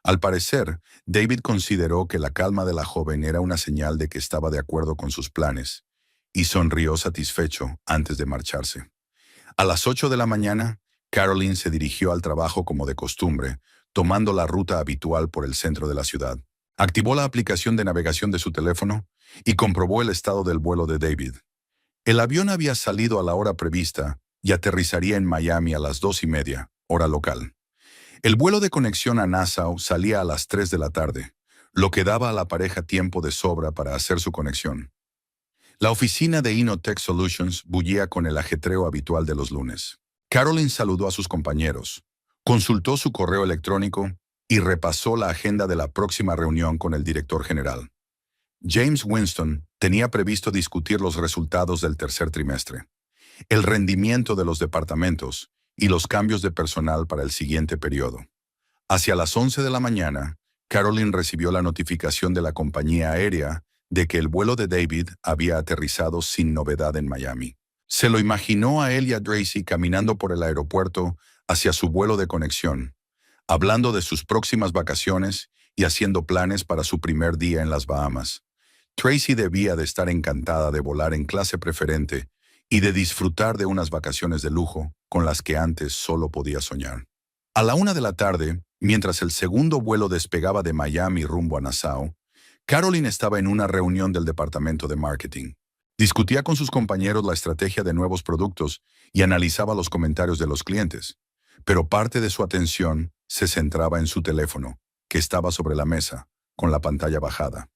Al parecer, David consideró que la calma de la joven era una señal de que estaba de acuerdo con sus planes, y sonrió satisfecho antes de marcharse. A las 8 de la mañana, Carolyn se dirigió al trabajo como de costumbre, tomando la ruta habitual por el centro de la ciudad. Activó la aplicación de navegación de su teléfono y comprobó el estado del vuelo de David. El avión había salido a la hora prevista y aterrizaría en Miami a las 2:30, hora local. El vuelo de conexión a Nassau salía a las 3 de la tarde, lo que daba a la pareja tiempo de sobra para hacer su conexión. La oficina de Innotech Solutions bullía con el ajetreo habitual de los lunes. Carolyn saludó a sus compañeros, consultó su correo electrónico y repasó la agenda de la próxima reunión con el director general. James Winston tenía previsto discutir los resultados del tercer trimestre, el rendimiento de los departamentos y los cambios de personal para el siguiente periodo. Hacia las 11 de la mañana, Carolyn recibió la notificación de la compañía aérea de que el vuelo de David había aterrizado sin novedad en Miami. Se lo imaginó a él y a Tracy caminando por el aeropuerto hacia su vuelo de conexión, hablando de sus próximas vacaciones y haciendo planes para su primer día en las Bahamas. Tracy debía de estar encantada de volar en clase preferente y de disfrutar de unas vacaciones de lujo con las que antes solo podía soñar. A la 1 de la tarde, mientras el segundo vuelo despegaba de Miami rumbo a Nassau, Carolyn estaba en una reunión del departamento de marketing. Discutía con sus compañeros la estrategia de nuevos productos y analizaba los comentarios de los clientes, pero parte de su atención se centraba en su teléfono, que estaba sobre la mesa, con la pantalla bajada.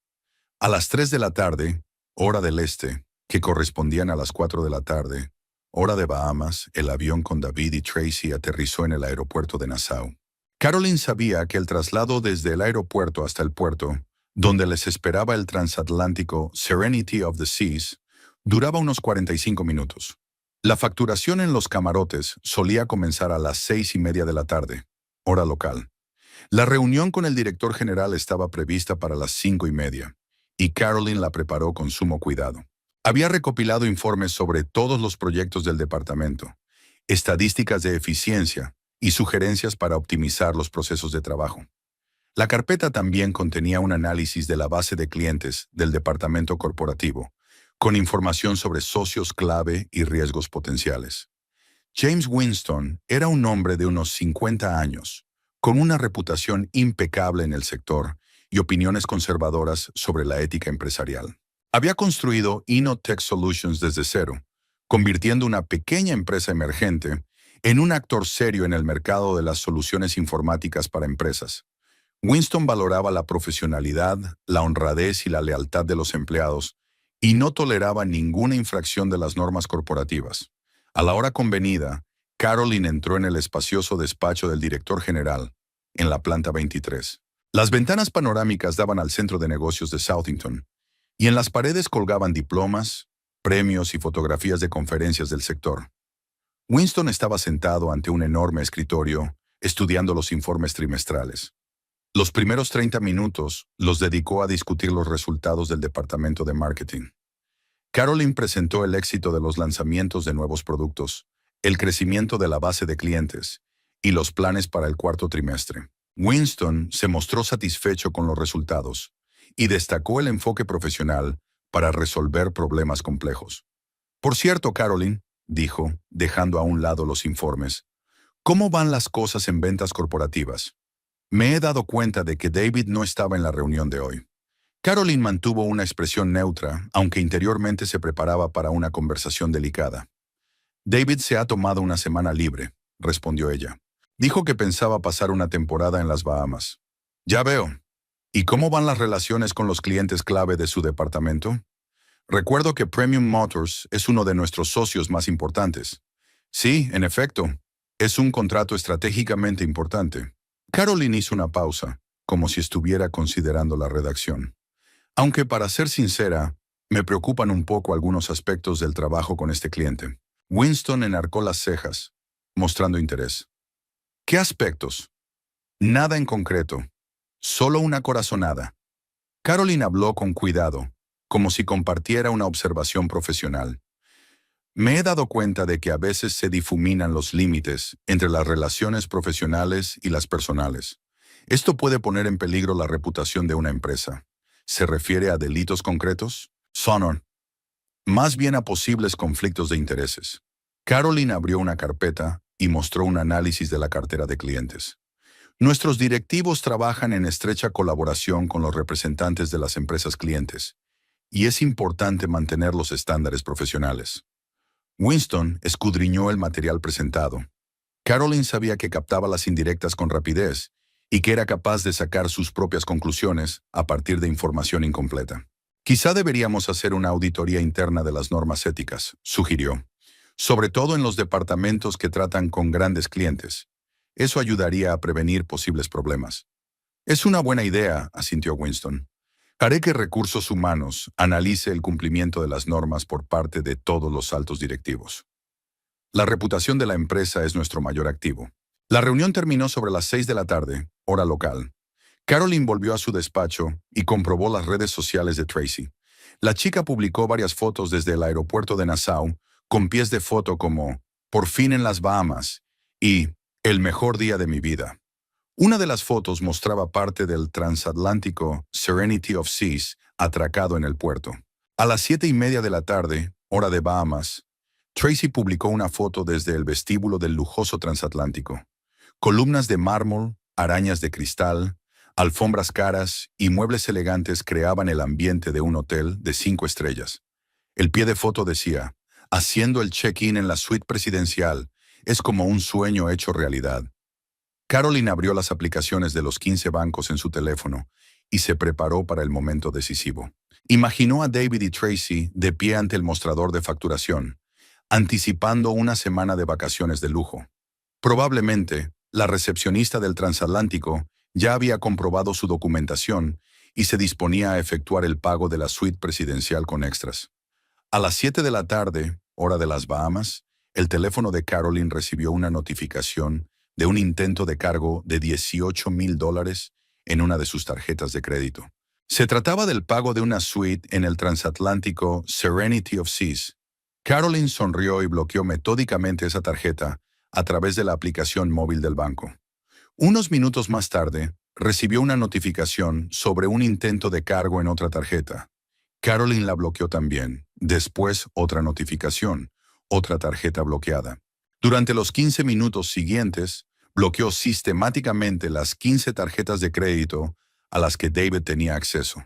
A las 3 de la tarde, hora del este, que correspondían a las 4 de la tarde, hora de Bahamas, el avión con David y Tracy aterrizó en el aeropuerto de Nassau. Carolyn sabía que el traslado desde el aeropuerto hasta el puerto, donde les esperaba el transatlántico Serenity of the Seas, Duraba unos 45 minutos. La facturación en los camarotes solía comenzar a las 6:30 de la tarde, hora local. La reunión con el director general estaba prevista para las 5:30, y Caroline la preparó con sumo cuidado. Había recopilado informes sobre todos los proyectos del departamento, estadísticas de eficiencia y sugerencias para optimizar los procesos de trabajo. La carpeta también contenía un análisis de la base de clientes del departamento corporativo, con información sobre socios clave y riesgos potenciales. James Winston era un hombre de unos 50 años, con una reputación impecable en el sector y opiniones conservadoras sobre la ética empresarial. Había construido Innotech Solutions desde cero, convirtiendo una pequeña empresa emergente en un actor serio en el mercado de las soluciones informáticas para empresas. Winston valoraba la profesionalidad, la honradez y la lealtad de los empleados y no toleraba ninguna infracción de las normas corporativas. A la hora convenida, Caroline entró en el espacioso despacho del director general, en la planta 23. Las ventanas panorámicas daban al centro de negocios de Southington, y en las paredes colgaban diplomas, premios y fotografías de conferencias del sector. Winston estaba sentado ante un enorme escritorio, estudiando los informes trimestrales. Los primeros 30 minutos los dedicó a discutir los resultados del departamento de marketing. Caroline presentó el éxito de los lanzamientos de nuevos productos, el crecimiento de la base de clientes y los planes para el cuarto trimestre. Winston se mostró satisfecho con los resultados y destacó el enfoque profesional para resolver problemas complejos. Por cierto, Caroline, dijo, dejando a un lado los informes, ¿cómo van las cosas en ventas corporativas? Me he dado cuenta de que David no estaba en la reunión de hoy. Caroline mantuvo una expresión neutra, aunque interiormente se preparaba para una conversación delicada. David se ha tomado una semana libre, respondió ella. Dijo que pensaba pasar una temporada en las Bahamas. Ya veo. ¿Y cómo van las relaciones con los clientes clave de su departamento? Recuerdo que Premium Motors es uno de nuestros socios más importantes. Sí, en efecto, es un contrato estratégicamente importante. Caroline hizo una pausa, como si estuviera considerando la redacción. Aunque, para ser sincera, me preocupan un poco algunos aspectos del trabajo con este cliente. Winston enarcó las cejas, mostrando interés. ¿Qué aspectos? Nada en concreto, solo una corazonada. Caroline habló con cuidado, como si compartiera una observación profesional. Me he dado cuenta de que a veces se difuminan los límites entre las relaciones profesionales y las personales. Esto puede poner en peligro la reputación de una empresa. ¿Se refiere a delitos concretos? Sonor. Más bien a posibles conflictos de intereses. Caroline abrió una carpeta y mostró un análisis de la cartera de clientes. Nuestros directivos trabajan en estrecha colaboración con los representantes de las empresas clientes, y es importante mantener los estándares profesionales. Winston escudriñó el material presentado. Caroline sabía que captaba las indirectas con rapidez y que era capaz de sacar sus propias conclusiones a partir de información incompleta. Quizá deberíamos hacer una auditoría interna de las normas éticas, sugirió, sobre todo en los departamentos que tratan con grandes clientes. Eso ayudaría a prevenir posibles problemas. Es una buena idea, asintió Winston. Haré que Recursos Humanos analice el cumplimiento de las normas por parte de todos los altos directivos. La reputación de la empresa es nuestro mayor activo. La reunión terminó sobre las 6 de la tarde, hora local. Caroline volvió a su despacho y comprobó las redes sociales de Tracy. La chica publicó varias fotos desde el aeropuerto de Nassau, con pies de foto como «Por fin en las Bahamas» y «El mejor día de mi vida». Una de las fotos mostraba parte del transatlántico Serenity of Seas atracado en el puerto. A las 7:30 de la tarde, hora de Bahamas, Tracy publicó una foto desde el vestíbulo del lujoso transatlántico. Columnas de mármol, arañas de cristal, alfombras caras y muebles elegantes creaban el ambiente de un hotel de 5 estrellas. El pie de foto decía, haciendo el check-in en la suite presidencial, es como un sueño hecho realidad. Caroline abrió las aplicaciones de los 15 bancos en su teléfono y se preparó para el momento decisivo. Imaginó a David y Tracy de pie ante el mostrador de facturación, anticipando una semana de vacaciones de lujo. Probablemente, la recepcionista del transatlántico ya había comprobado su documentación y se disponía a efectuar el pago de la suite presidencial con extras. A las 7 de la tarde, hora de las Bahamas, el teléfono de Carolyn recibió una notificación de un intento de cargo de $18,000 en una de sus tarjetas de crédito. Se trataba del pago de una suite en el transatlántico Serenity of Seas. Carolyn sonrió y bloqueó metódicamente esa tarjeta a través de la aplicación móvil del banco. Unos minutos más tarde, recibió una notificación sobre un intento de cargo en otra tarjeta. Carolyn la bloqueó también. Después, otra notificación, otra tarjeta bloqueada. Durante los 15 minutos siguientes, bloqueó sistemáticamente las 15 tarjetas de crédito a las que David tenía acceso.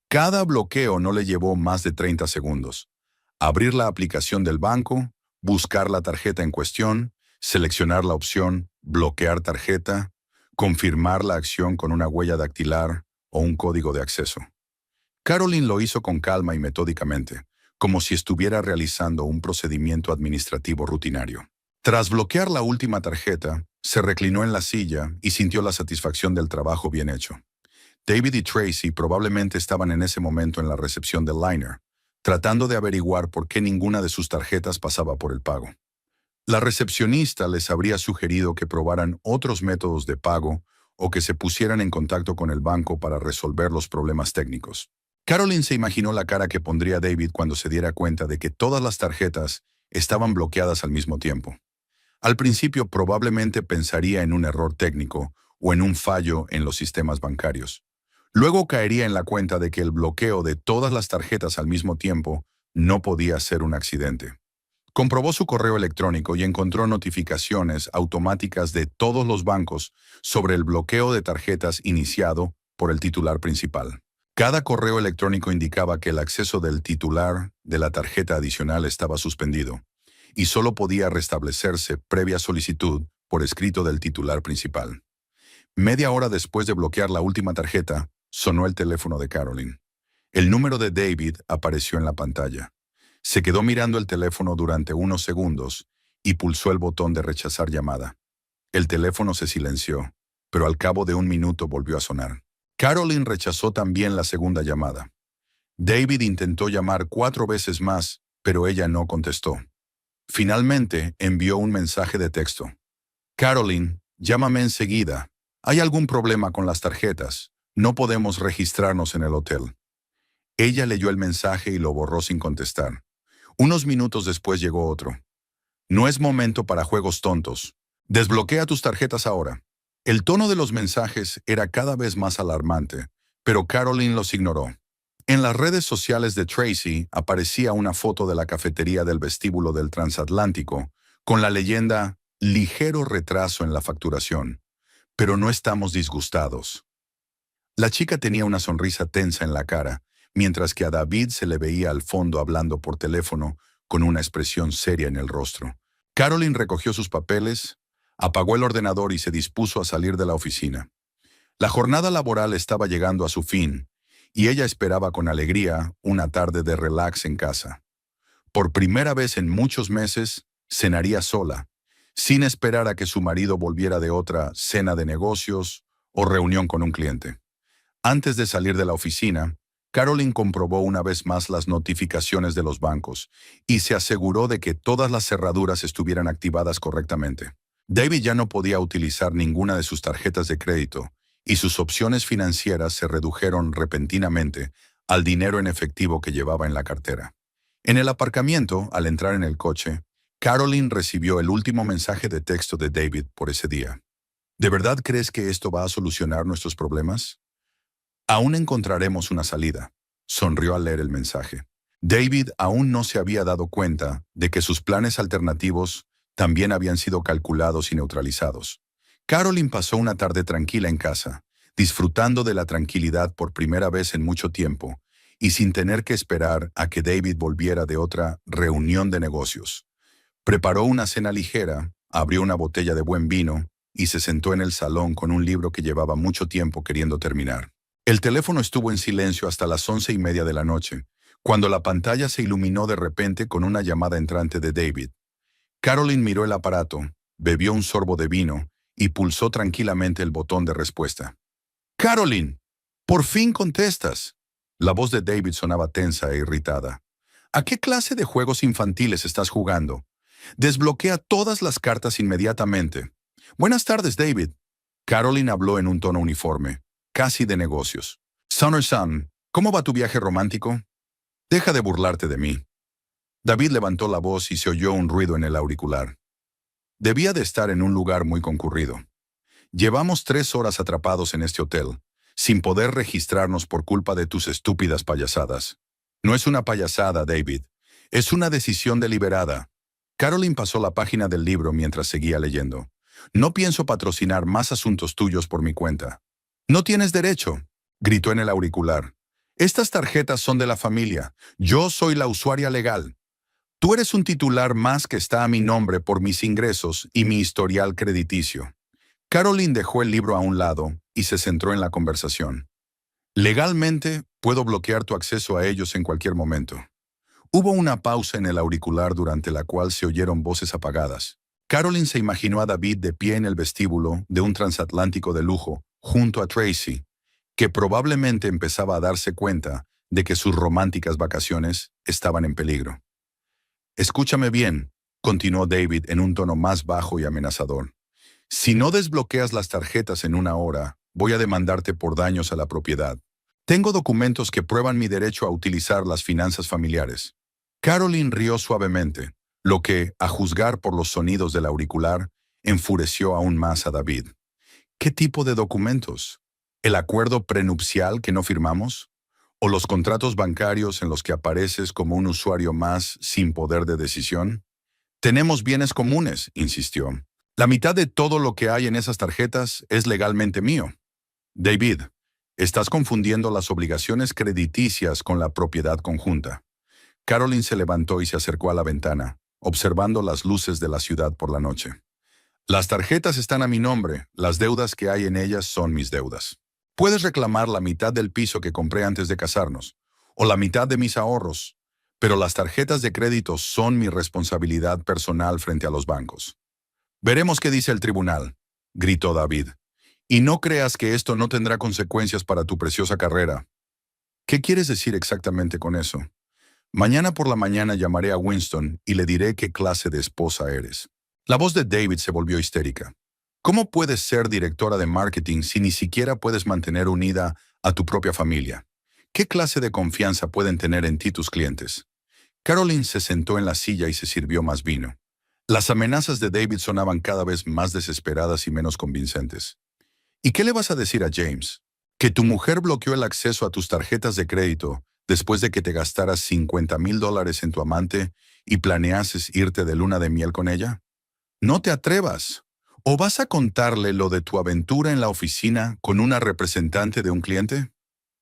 Cada bloqueo no le llevó más de 30 segundos. Abrir la aplicación del banco, buscar la tarjeta en cuestión, seleccionar la opción bloquear tarjeta, confirmar la acción con una huella dactilar o un código de acceso. Carolyn lo hizo con calma y metódicamente, como si estuviera realizando un procedimiento administrativo rutinario. Tras bloquear la última tarjeta, se reclinó en la silla y sintió la satisfacción del trabajo bien hecho. David y Tracy probablemente estaban en ese momento en la recepción del liner, tratando de averiguar por qué ninguna de sus tarjetas pasaba por el pago. La recepcionista les habría sugerido que probaran otros métodos de pago o que se pusieran en contacto con el banco para resolver los problemas técnicos. Carolyn se imaginó la cara que pondría David cuando se diera cuenta de que todas las tarjetas estaban bloqueadas al mismo tiempo. Al principio probablemente pensaría en un error técnico o en un fallo en los sistemas bancarios. Luego caería en la cuenta de que el bloqueo de todas las tarjetas al mismo tiempo no podía ser un accidente. Comprobó su correo electrónico y encontró notificaciones automáticas de todos los bancos sobre el bloqueo de tarjetas iniciado por el titular principal. Cada correo electrónico indicaba que el acceso del titular de la tarjeta adicional estaba suspendido y solo podía restablecerse previa solicitud por escrito del titular principal. Media hora después de bloquear la última tarjeta, sonó el teléfono de Carolyn. El número de David apareció en la pantalla. Se quedó mirando el teléfono durante unos segundos y pulsó el botón de rechazar llamada. El teléfono se silenció, pero al cabo de un minuto volvió a sonar. Carolyn rechazó también la segunda llamada. David intentó llamar 4 veces más, pero ella no contestó. Finalmente, envió un mensaje de texto. Carolyn, llámame enseguida. ¿Hay algún problema con las tarjetas? No podemos registrarnos en el hotel. Ella leyó el mensaje y lo borró sin contestar. Unos minutos después llegó otro. No es momento para juegos tontos. Desbloquea tus tarjetas ahora. El tono de los mensajes era cada vez más alarmante, pero Carolyn los ignoró. En las redes sociales de Tracy aparecía una foto de la cafetería del vestíbulo del transatlántico, con la leyenda «Ligero retraso en la facturación, pero no estamos disgustados». La chica tenía una sonrisa tensa en la cara, mientras que a David se le veía al fondo hablando por teléfono con una expresión seria en el rostro. Carolyn recogió sus papeles, apagó el ordenador y se dispuso a salir de la oficina. La jornada laboral estaba llegando a su fin, y ella esperaba con alegría una tarde de relax en casa. Por primera vez en muchos meses, cenaría sola, sin esperar a que su marido volviera de otra cena de negocios o reunión con un cliente. Antes de salir de la oficina, Carolyn comprobó una vez más las notificaciones de los bancos y se aseguró de que todas las cerraduras estuvieran activadas correctamente. David ya no podía utilizar ninguna de sus tarjetas de crédito y sus opciones financieras se redujeron repentinamente al dinero en efectivo que llevaba en la cartera. En el aparcamiento, al entrar en el coche, Carolyn recibió el último mensaje de texto de David por ese día. ¿De verdad crees que esto va a solucionar nuestros problemas? Aún encontraremos una salida, sonrió al leer el mensaje. David aún no se había dado cuenta de que sus planes alternativos también habían sido calculados y neutralizados. Carolyn pasó una tarde tranquila en casa, disfrutando de la tranquilidad por primera vez en mucho tiempo y sin tener que esperar a que David volviera de otra reunión de negocios. Preparó una cena ligera, abrió una botella de buen vino y se sentó en el salón con un libro que llevaba mucho tiempo queriendo terminar. El teléfono estuvo en silencio hasta las 11:30 de la noche, cuando la pantalla se iluminó de repente con una llamada entrante de David. Carolyn miró el aparato, bebió un sorbo de vino y pulsó tranquilamente el botón de respuesta. «Carolyn, por fin contestas». La voz de David sonaba tensa e irritada. ¿A qué clase de juegos infantiles estás jugando? Desbloquea todas las cartas inmediatamente. Buenas tardes, David. Caroline habló en un tono uniforme, casi de negocios. Son, ¿cómo va tu viaje romántico? Deja de burlarte de mí. David levantó la voz y se oyó un ruido en el auricular. Debía de estar en un lugar muy concurrido. Llevamos 3 horas atrapados en este hotel, sin poder registrarnos por culpa de tus estúpidas payasadas. No es una payasada, David. Es una decisión deliberada. Caroline pasó la página del libro mientras seguía leyendo. No pienso patrocinar más asuntos tuyos por mi cuenta. No tienes derecho, gritó en el auricular. Estas tarjetas son de la familia. Yo soy la usuaria legal. Tú eres un titular más que está a mi nombre por mis ingresos y mi historial crediticio. Caroline dejó el libro a un lado y se centró en la conversación. Legalmente, puedo bloquear tu acceso a ellos en cualquier momento. Hubo una pausa en el auricular durante la cual se oyeron voces apagadas. Caroline se imaginó a David de pie en el vestíbulo de un transatlántico de lujo, junto a Tracy, que probablemente empezaba a darse cuenta de que sus románticas vacaciones estaban en peligro. Escúchame bien, continuó David en un tono más bajo y amenazador. Si no desbloqueas las tarjetas en 1 hora, voy a demandarte por daños a la propiedad. Tengo documentos que prueban mi derecho a utilizar las finanzas familiares. Caroline rió suavemente, lo que, a juzgar por los sonidos del auricular, enfureció aún más a David. ¿Qué tipo de documentos? ¿El acuerdo prenupcial que no firmamos? ¿O los contratos bancarios en los que apareces como un usuario más sin poder de decisión? Tenemos bienes comunes, insistió. La mitad de todo lo que hay en esas tarjetas es legalmente mío. David, estás confundiendo las obligaciones crediticias con la propiedad conjunta. Caroline se levantó y se acercó a la ventana, observando las luces de la ciudad por la noche. Las tarjetas están a mi nombre, las deudas que hay en ellas son mis deudas. Puedes reclamar la mitad del piso que compré antes de casarnos, o la mitad de mis ahorros, pero las tarjetas de crédito son mi responsabilidad personal frente a los bancos. Veremos qué dice el tribunal, gritó David. Y no creas que esto no tendrá consecuencias para tu preciosa carrera. ¿Qué quieres decir exactamente con eso? Mañana por la mañana llamaré a Winston y le diré qué clase de esposa eres. La voz de David se volvió histérica. ¿Cómo puedes ser directora de marketing si ni siquiera puedes mantener unida a tu propia familia? ¿Qué clase de confianza pueden tener en ti tus clientes? Caroline se sentó en la silla y se sirvió más vino. Las amenazas de David sonaban cada vez más desesperadas y menos convincentes. ¿Y qué le vas a decir a James? ¿Que tu mujer bloqueó el acceso a tus tarjetas de crédito después de que te gastaras $50,000 en tu amante y planeases irte de luna de miel con ella? No te atrevas. ¿O vas a contarle lo de tu aventura en la oficina con una representante de un cliente?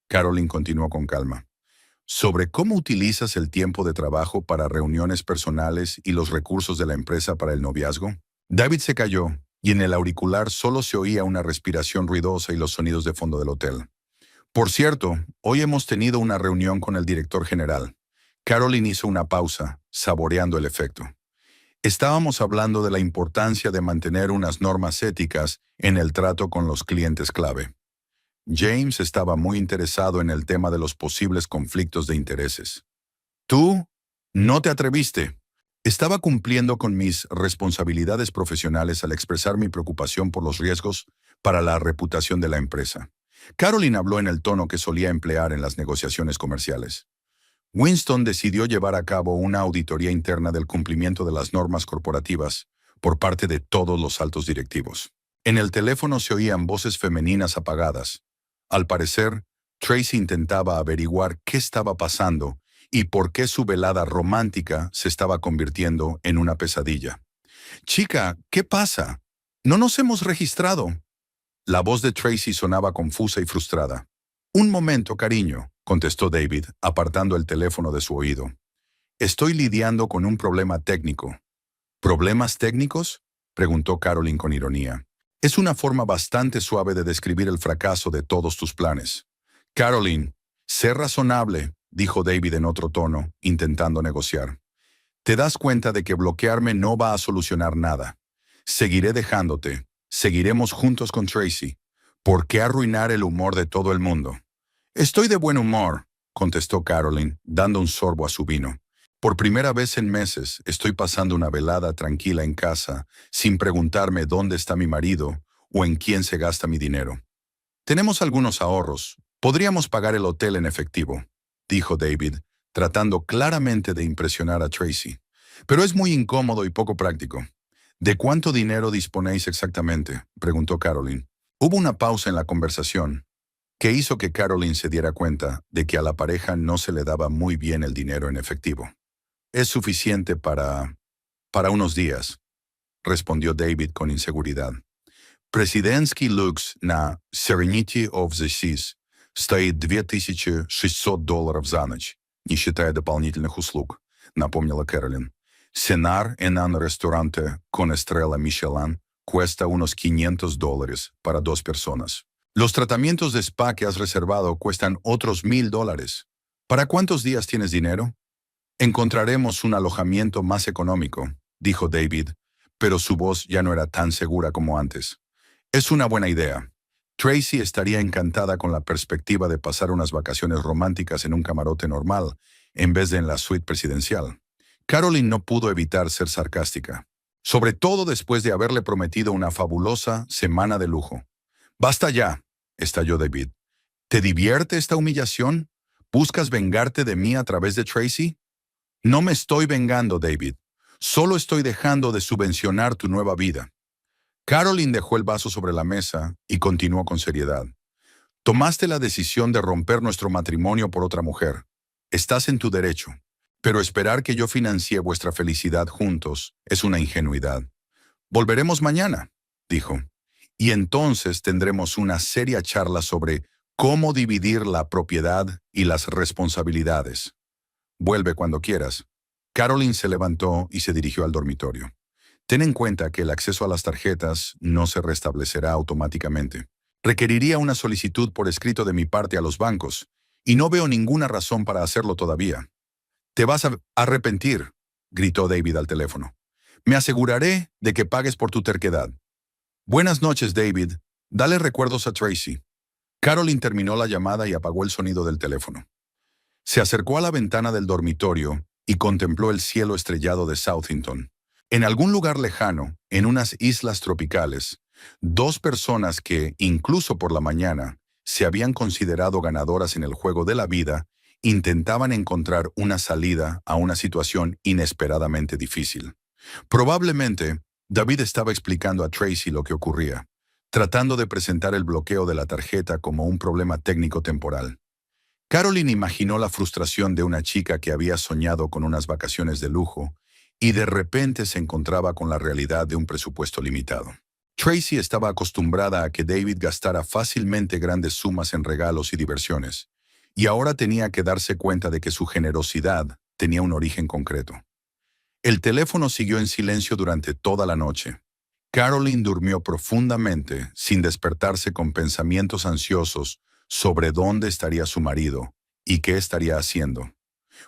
Caroline continuó con calma. Sobre cómo utilizas el tiempo de trabajo para reuniones personales y los recursos de la empresa para el noviazgo. David se calló y en el auricular solo se oía una respiración ruidosa y los sonidos de fondo del hotel. Por cierto, hoy hemos tenido una reunión con el director general. Caroline hizo una pausa, saboreando el efecto. Estábamos hablando de la importancia de mantener unas normas éticas en el trato con los clientes clave. James estaba muy interesado en el tema de los posibles conflictos de intereses. Tú no te atreviste. Estaba cumpliendo con mis responsabilidades profesionales al expresar mi preocupación por los riesgos para la reputación de la empresa. Caroline habló en el tono que solía emplear en las negociaciones comerciales. Winston decidió llevar a cabo una auditoría interna del cumplimiento de las normas corporativas por parte de todos los altos directivos. En el teléfono se oían voces femeninas apagadas. Al parecer, Tracy intentaba averiguar qué estaba pasando y por qué su velada romántica se estaba convirtiendo en una pesadilla. «Chica, ¿qué pasa? No nos hemos registrado». La voz de Tracy sonaba confusa y frustrada. «Un momento, cariño», contestó David, apartando el teléfono de su oído. «Estoy lidiando con un problema técnico». «¿Problemas técnicos?», preguntó Caroline con ironía. «Es una forma bastante suave de describir el fracaso de todos tus planes». «Caroline, sé razonable», dijo David en otro tono, intentando negociar. «Te das cuenta de que bloquearme no va a solucionar nada. Seguiré dejándote. Seguiremos juntos con Tracy. ¿Por qué arruinar el humor de todo el mundo?» «Estoy de buen humor», contestó Caroline, dando un sorbo a su vino. Por primera vez en meses, estoy pasando una velada tranquila en casa, sin preguntarme dónde está mi marido o en quién se gasta mi dinero. Tenemos algunos ahorros. Podríamos pagar el hotel en efectivo, dijo David, tratando claramente de impresionar a Tracy. Pero es muy incómodo y poco práctico. ¿De cuánto dinero disponéis exactamente?, preguntó Caroline. Hubo una pausa en la conversación, que hizo que Caroline se diera cuenta de que a la pareja no se le daba muy bien el dinero en efectivo. Es suficiente para unos días, respondió David con inseguridad. Президентський люкс на Serenity of the Seas стоит $2600 за ночь, не считая дополнительных услуг, напомнила Кэролин. Cenar en un restaurante con estrella Michelin cuesta unos $500 para 2 personas. Los tratamientos de spa que has reservado cuestan otros $1000. ¿Para cuántos días tienes dinero? Encontraremos un alojamiento más económico, dijo David, pero su voz ya no era tan segura como antes. Es una buena idea. Tracy estaría encantada con la perspectiva de pasar unas vacaciones románticas en un camarote normal, en vez de en la suite presidencial. Caroline no pudo evitar ser sarcástica, sobre todo después de haberle prometido una fabulosa semana de lujo. «Basta ya», estalló David. «¿Te divierte esta humillación? ¿Buscas vengarte de mí a través de Tracy?» «No me estoy vengando, David. Solo estoy dejando de subvencionar tu nueva vida». Caroline dejó el vaso sobre la mesa y continuó con seriedad. «Tomaste la decisión de romper nuestro matrimonio por otra mujer. Estás en tu derecho. Pero esperar que yo financie vuestra felicidad juntos es una ingenuidad. Volveremos mañana», dijo. «Y entonces tendremos una seria charla sobre cómo dividir la propiedad y las responsabilidades. Vuelve cuando quieras». Caroline se levantó y se dirigió al dormitorio. «Ten en cuenta que el acceso a las tarjetas no se restablecerá automáticamente. Requeriría una solicitud por escrito de mi parte a los bancos, y no veo ninguna razón para hacerlo todavía». «Te vas a arrepentir», gritó David al teléfono. «Me aseguraré de que pagues por tu terquedad». «Buenas noches, David. Dale recuerdos a Tracy». Caroline terminó la llamada y apagó el sonido del teléfono. Se acercó a la ventana del dormitorio y contempló el cielo estrellado de Southington. En algún lugar lejano, en unas islas tropicales, 2 personas que, incluso por la mañana, se habían considerado ganadoras en el juego de la vida, intentaban encontrar una salida a una situación inesperadamente difícil. Probablemente, David estaba explicando a Tracy lo que ocurría, tratando de presentar el bloqueo de la tarjeta como un problema técnico temporal. Caroline imaginó la frustración de una chica que había soñado con unas vacaciones de lujo y de repente se encontraba con la realidad de un presupuesto limitado. Tracy estaba acostumbrada a que David gastara fácilmente grandes sumas en regalos y diversiones, y ahora tenía que darse cuenta de que su generosidad tenía un origen concreto. El teléfono siguió en silencio durante toda la noche. Caroline durmió profundamente, sin despertarse con pensamientos ansiosos sobre dónde estaría su marido y qué estaría haciendo.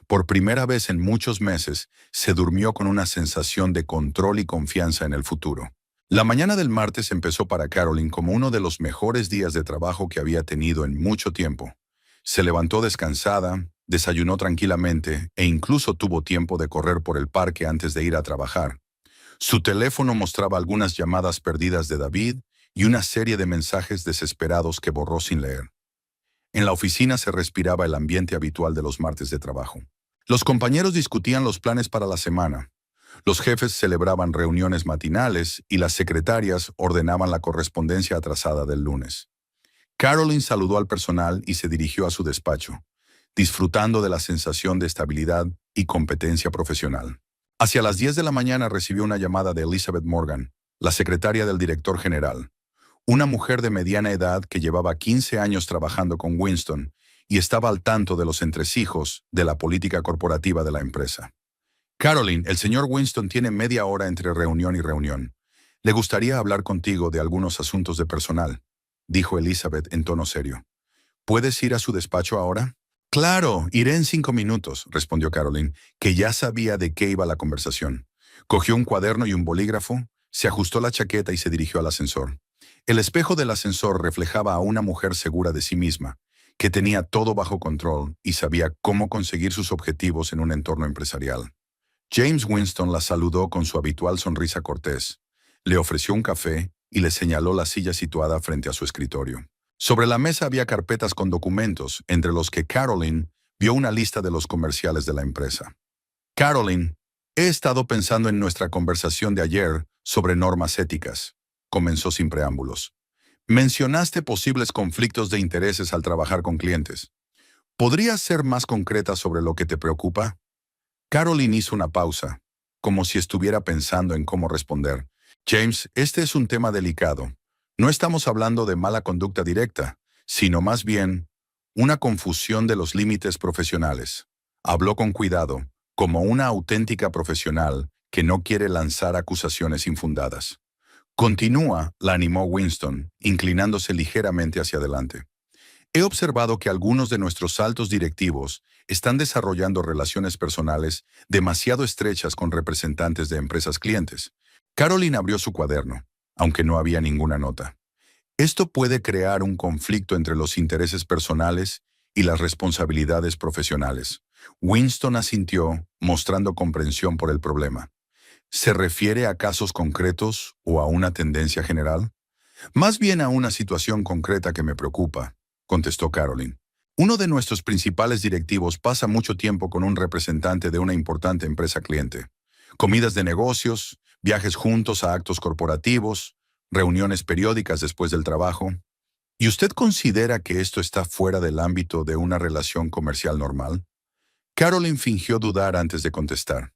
Por primera vez en muchos meses, se durmió con una sensación de control y confianza en el futuro. La mañana del martes empezó para Caroline como uno de los mejores días de trabajo que había tenido en mucho tiempo. Se levantó descansada, desayunó tranquilamente e incluso tuvo tiempo de correr por el parque antes de ir a trabajar. Su teléfono mostraba algunas llamadas perdidas de David y una serie de mensajes desesperados que borró sin leer. En la oficina se respiraba el ambiente habitual de los martes de trabajo. Los compañeros discutían los planes para la semana. Los jefes celebraban reuniones matinales y las secretarias ordenaban la correspondencia atrasada del lunes. Caroline saludó al personal y se dirigió a su despacho, disfrutando de la sensación de estabilidad y competencia profesional. Hacia las 10 de la mañana recibió una llamada de Elizabeth Morgan, la secretaria del director general, una mujer de mediana edad que llevaba 15 años trabajando con Winston y estaba al tanto de los entresijos de la política corporativa de la empresa. «Caroline, el señor Winston tiene media hora entre reunión y reunión. Le gustaría hablar contigo de algunos asuntos de personal», dijo Elizabeth en tono serio. «¿Puedes ir a su despacho ahora?» «Claro, iré en 5 minutos», respondió Caroline, que ya sabía de qué iba la conversación. Cogió un cuaderno y un bolígrafo, se ajustó la chaqueta y se dirigió al ascensor. El espejo del ascensor reflejaba a una mujer segura de sí misma, que tenía todo bajo control y sabía cómo conseguir sus objetivos en un entorno empresarial. James Winston la saludó con su habitual sonrisa cortés, le ofreció un café y le señaló la silla situada frente a su escritorio. Sobre la mesa había carpetas con documentos, entre los que Caroline vio una lista de los comerciales de la empresa. Caroline, he estado pensando en nuestra conversación de ayer sobre normas éticas, comenzó sin preámbulos. Mencionaste posibles conflictos de intereses al trabajar con clientes. ¿Podrías ser más concreta sobre lo que te preocupa? Caroline hizo una pausa, como si estuviera pensando en cómo responder. James, este es un tema delicado. No estamos hablando de mala conducta directa, sino más bien una confusión de los límites profesionales. Habló con cuidado, como una auténtica profesional que no quiere lanzar acusaciones infundadas. Continúa, la animó Winston, inclinándose ligeramente hacia adelante. He observado que algunos de nuestros altos directivos están desarrollando relaciones personales demasiado estrechas con representantes de empresas clientes. Caroline abrió su cuaderno, aunque no había ninguna nota. Esto puede crear un conflicto entre los intereses personales y las responsabilidades profesionales. Winston asintió, mostrando comprensión por el problema. ¿Se refiere a casos concretos o a una tendencia general? Más bien a una situación concreta que me preocupa, contestó Caroline. Uno de nuestros principales directivos pasa mucho tiempo con un representante de una importante empresa cliente. Comidas de negocios, viajes juntos a actos corporativos, reuniones periódicas después del trabajo. ¿Y usted considera que esto está fuera del ámbito de una relación comercial normal? Caroline fingió dudar antes de contestar.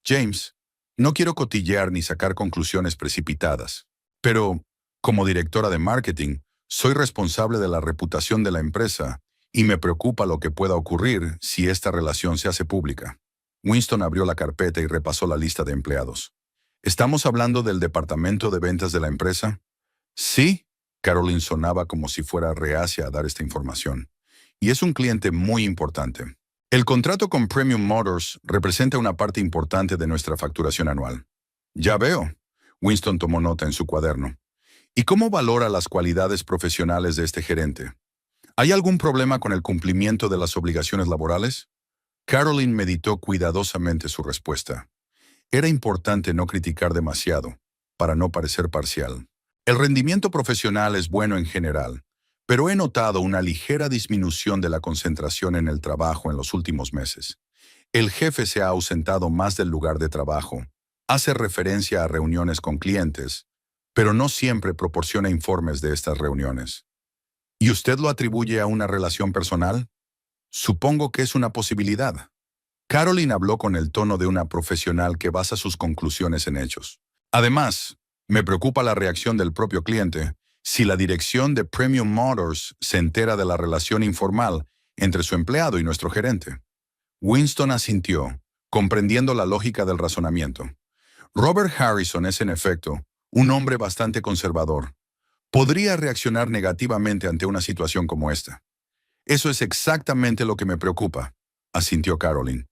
James, no quiero cotillear ni sacar conclusiones precipitadas, pero, como directora de marketing, soy responsable de la reputación de la empresa y me preocupa lo que pueda ocurrir si esta relación se hace pública. Winston abrió la carpeta y repasó la lista de empleados. ¿Estamos hablando del departamento de ventas de la empresa? Sí, Caroline sonaba como si fuera reacia a dar esta información. Y es un cliente muy importante. El contrato con Premium Motors representa una parte importante de nuestra facturación anual. Ya veo. Winston tomó nota en su cuaderno. ¿Y cómo valora las cualidades profesionales de este gerente? ¿Hay algún problema con el cumplimiento de las obligaciones laborales? Caroline meditó cuidadosamente su respuesta. Era importante no criticar demasiado, para no parecer parcial. El rendimiento profesional es bueno en general, pero he notado una ligera disminución de la concentración en el trabajo en los últimos meses. El jefe se ha ausentado más del lugar de trabajo, hace referencia a reuniones con clientes, pero no siempre proporciona informes de estas reuniones. ¿Y usted lo atribuye a una relación personal? Supongo que es una posibilidad. Caroline habló con el tono de una profesional que basa sus conclusiones en hechos. Además, me preocupa la reacción del propio cliente si la dirección de Premium Motors se entera de la relación informal entre su empleado y nuestro gerente. Winston asintió, comprendiendo la lógica del razonamiento. Robert Harrison es, en efecto, un hombre bastante conservador. Podría reaccionar negativamente ante una situación como esta. Eso es exactamente lo que me preocupa, asintió Caroline.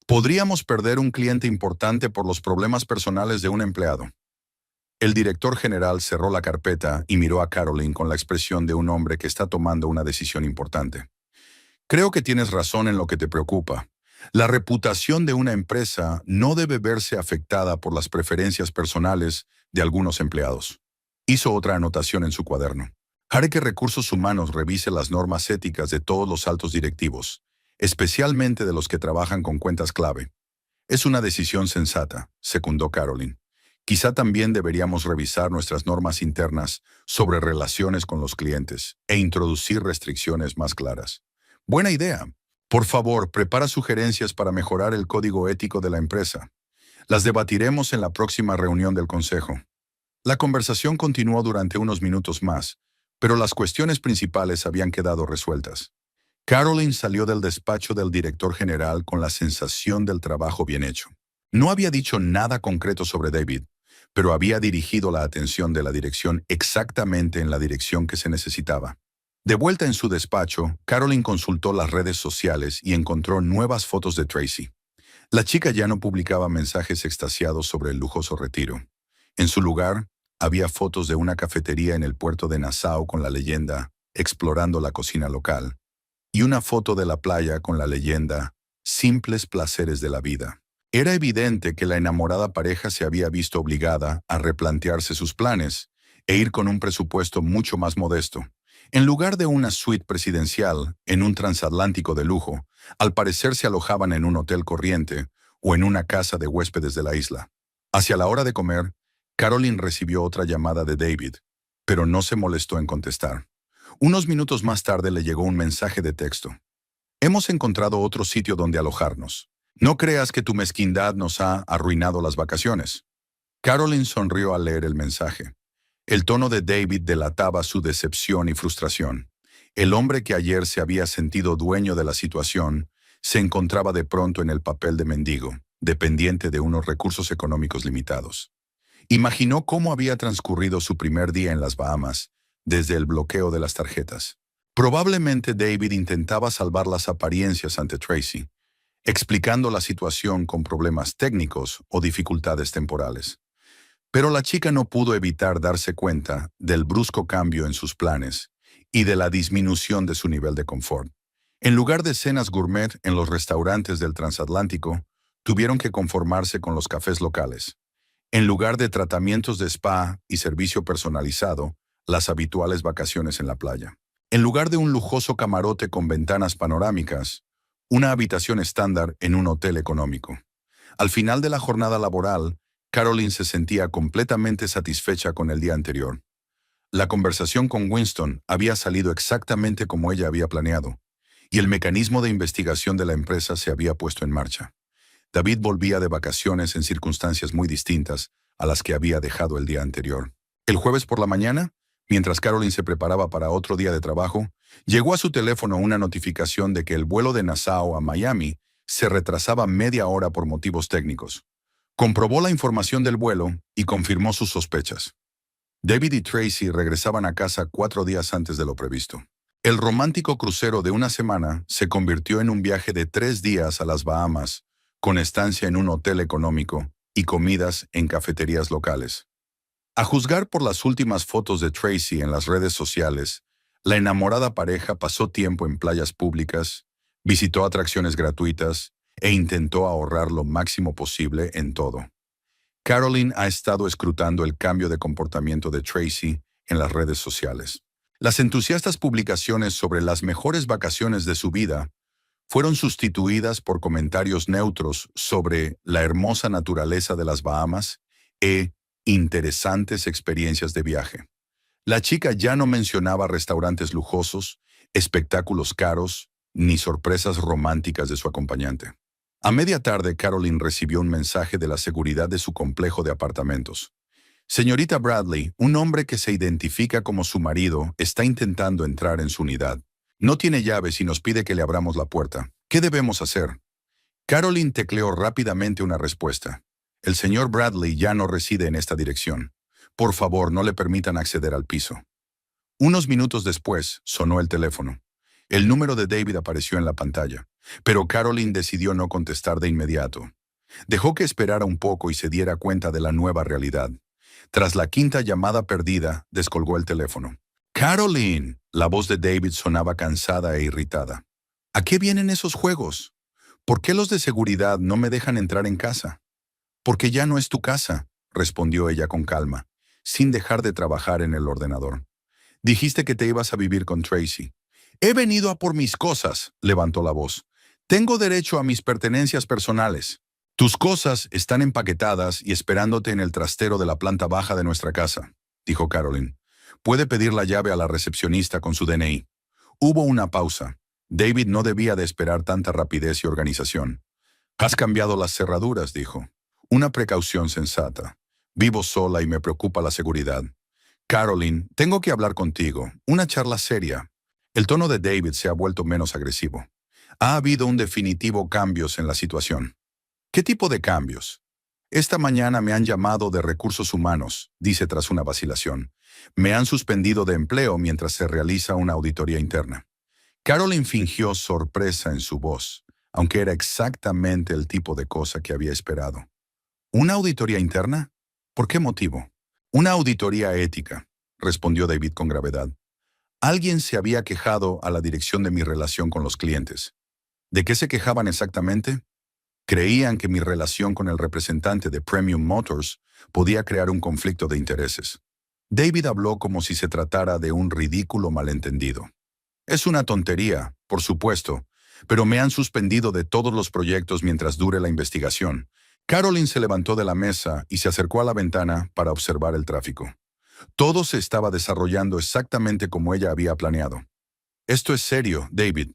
Podríamos perder un cliente importante por los problemas personales de un empleado. El director general cerró la carpeta y miró a Caroline con la expresión de un hombre que está tomando una decisión importante. Creo que tienes razón en lo que te preocupa. La reputación de una empresa no debe verse afectada por las preferencias personales de algunos empleados. Hizo otra anotación en su cuaderno. Haré que Recursos Humanos revise las normas éticas de todos los altos directivos, especialmente de los que trabajan con cuentas clave. Es una decisión sensata, secundó Caroline. Quizá también deberíamos revisar nuestras normas internas sobre relaciones con los clientes e introducir restricciones más claras. Buena idea. Por favor, prepara sugerencias para mejorar el código ético de la empresa. Las debatiremos en la próxima reunión del consejo. La conversación continuó durante unos minutos más, pero las cuestiones principales habían quedado resueltas. Caroline salió del despacho del director general con la sensación del trabajo bien hecho. No había dicho nada concreto sobre David, pero había dirigido la atención de la dirección exactamente en la dirección que se necesitaba. De vuelta en su despacho, Caroline consultó las redes sociales y encontró nuevas fotos de Tracy. La chica ya no publicaba mensajes extasiados sobre el lujoso retiro. En su lugar, había fotos de una cafetería en el puerto de Nassau con la leyenda explorando la cocina local, y una foto de la playa con la leyenda «Simples placeres de la vida». Era evidente que la enamorada pareja se había visto obligada a replantearse sus planes e ir con un presupuesto mucho más modesto. En lugar de una suite presidencial en un transatlántico de lujo, al parecer se alojaban en un hotel corriente o en una casa de huéspedes de la isla. Hacia la hora de comer, Caroline recibió otra llamada de David, pero no se molestó en contestar. Unos minutos más tarde le llegó un mensaje de texto. Hemos encontrado otro sitio donde alojarnos. No creas que tu mezquindad nos ha arruinado las vacaciones. Caroline sonrió al leer el mensaje. El tono de David delataba su decepción y frustración. El hombre que ayer se había sentido dueño de la situación se encontraba de pronto en el papel de mendigo, dependiente de unos recursos económicos limitados. Imaginó cómo había transcurrido su primer día en las Bahamas, desde el bloqueo de las tarjetas. Probablemente David intentaba salvar las apariencias ante Tracy, explicando la situación con problemas técnicos o dificultades temporales. Pero la chica no pudo evitar darse cuenta del brusco cambio en sus planes y de la disminución de su nivel de confort. En lugar de cenas gourmet en los restaurantes del transatlántico, tuvieron que conformarse con los cafés locales. En lugar de tratamientos de spa y servicio personalizado, las habituales vacaciones en la playa. En lugar de un lujoso camarote con ventanas panorámicas, una habitación estándar en un hotel económico. Al final de la jornada laboral, Caroline se sentía completamente satisfecha con el día anterior. La conversación con Winston había salido exactamente como ella había planeado, y el mecanismo de investigación de la empresa se había puesto en marcha. David volvía de vacaciones en circunstancias muy distintas a las que había dejado el día anterior. El jueves por la mañana, mientras Caroline se preparaba para otro día de trabajo, llegó a su teléfono una notificación de que el vuelo de Nassau a Miami se retrasaba media hora por motivos técnicos. Comprobó la información del vuelo y confirmó sus sospechas. David y Tracy regresaban a casa 4 días antes de lo previsto. El romántico crucero de una semana se convirtió en un viaje de 3 días a las Bahamas, con estancia en un hotel económico y comidas en cafeterías locales. A juzgar por las últimas fotos de Tracy en las redes sociales, la enamorada pareja pasó tiempo en playas públicas, visitó atracciones gratuitas e intentó ahorrar lo máximo posible en todo. Caroline ha estado escrutando el cambio de comportamiento de Tracy en las redes sociales. Las entusiastas publicaciones sobre las mejores vacaciones de su vida fueron sustituidas por comentarios neutros sobre la hermosa naturaleza de las Bahamas e interesantes experiencias de viaje. La chica ya no mencionaba restaurantes lujosos, espectáculos caros, ni sorpresas románticas de su acompañante. A media tarde, Caroline recibió un mensaje de la seguridad de su complejo de apartamentos. Señorita Bradley, un hombre que se identifica como su marido está intentando entrar en su unidad. No tiene llaves y nos pide que le abramos la puerta. ¿Qué debemos hacer? Caroline tecleó rápidamente una respuesta. El señor Bradley ya no reside en esta dirección. Por favor, no le permitan acceder al piso. Unos minutos después, sonó el teléfono. El número de David apareció en la pantalla, pero Caroline decidió no contestar de inmediato. Dejó que esperara un poco y se diera cuenta de la nueva realidad. Tras la quinta llamada perdida, descolgó el teléfono. «Caroline», la voz de David sonaba cansada e irritada. «¿A qué vienen esos juegos? ¿Por qué los de seguridad no me dejan entrar en casa?» «Porque ya no es tu casa», respondió ella con calma, sin dejar de trabajar en el ordenador. «Dijiste que te ibas a vivir con Tracy». «He venido a por mis cosas», levantó la voz. «Tengo derecho a mis pertenencias personales». «Tus cosas están empaquetadas y esperándote en el trastero de la planta baja de nuestra casa», dijo Caroline. «Puede pedir la llave a la recepcionista con su DNI». Hubo una pausa. David no debía de esperar tanta rapidez y organización. «Has cambiado las cerraduras», dijo. «Una precaución sensata. Vivo sola y me preocupa la seguridad». «Caroline, tengo que hablar contigo. Una charla seria». El tono de David se ha vuelto menos agresivo. Ha habido un definitivo cambio en la situación. «¿Qué tipo de cambios?» «Esta mañana me han llamado de recursos humanos», dice tras una vacilación. «Me han suspendido de empleo mientras se realiza una auditoría interna». Caroline fingió sorpresa en su voz, aunque era exactamente el tipo de cosa que había esperado. «¿Una auditoría interna? ¿Por qué motivo?» «Una auditoría ética», respondió David con gravedad. Alguien se había quejado a la dirección de mi relación con los clientes. ¿De qué se quejaban exactamente? Creían que mi relación con el representante de Premium Motors podía crear un conflicto de intereses. David habló como si se tratara de un ridículo malentendido. Es una tontería, por supuesto, pero me han suspendido de todos los proyectos mientras dure la investigación. Caroline se levantó de la mesa y se acercó a la ventana para observar el tráfico. Todo se estaba desarrollando exactamente como ella había planeado. Esto es serio, David.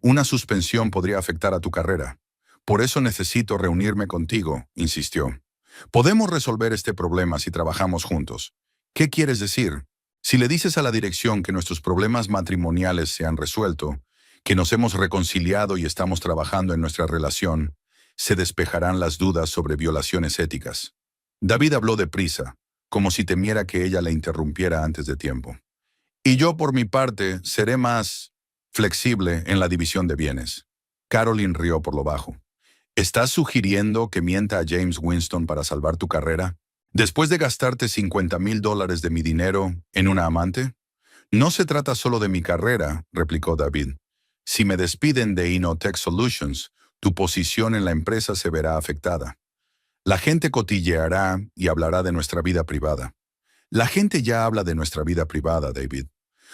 Una suspensión podría afectar a tu carrera. Por eso necesito reunirme contigo, insistió. Podemos resolver este problema si trabajamos juntos. ¿Qué quieres decir? Si le dices a la dirección que nuestros problemas matrimoniales se han resuelto, que nos hemos reconciliado y estamos trabajando en nuestra relación, se despejarán las dudas sobre violaciones éticas. David habló deprisa, como si temiera que ella le interrumpiera antes de tiempo. Y yo, por mi parte, seré más flexible en la división de bienes. Caroline rió por lo bajo. ¿Estás sugiriendo que mienta a James Winston para salvar tu carrera? ¿Después de gastarte $50,000 de mi dinero en una amante? No se trata solo de mi carrera, replicó David. Si me despiden de Innotech Solutions, tu posición en la empresa se verá afectada. La gente cotilleará y hablará de nuestra vida privada. La gente ya habla de nuestra vida privada, David.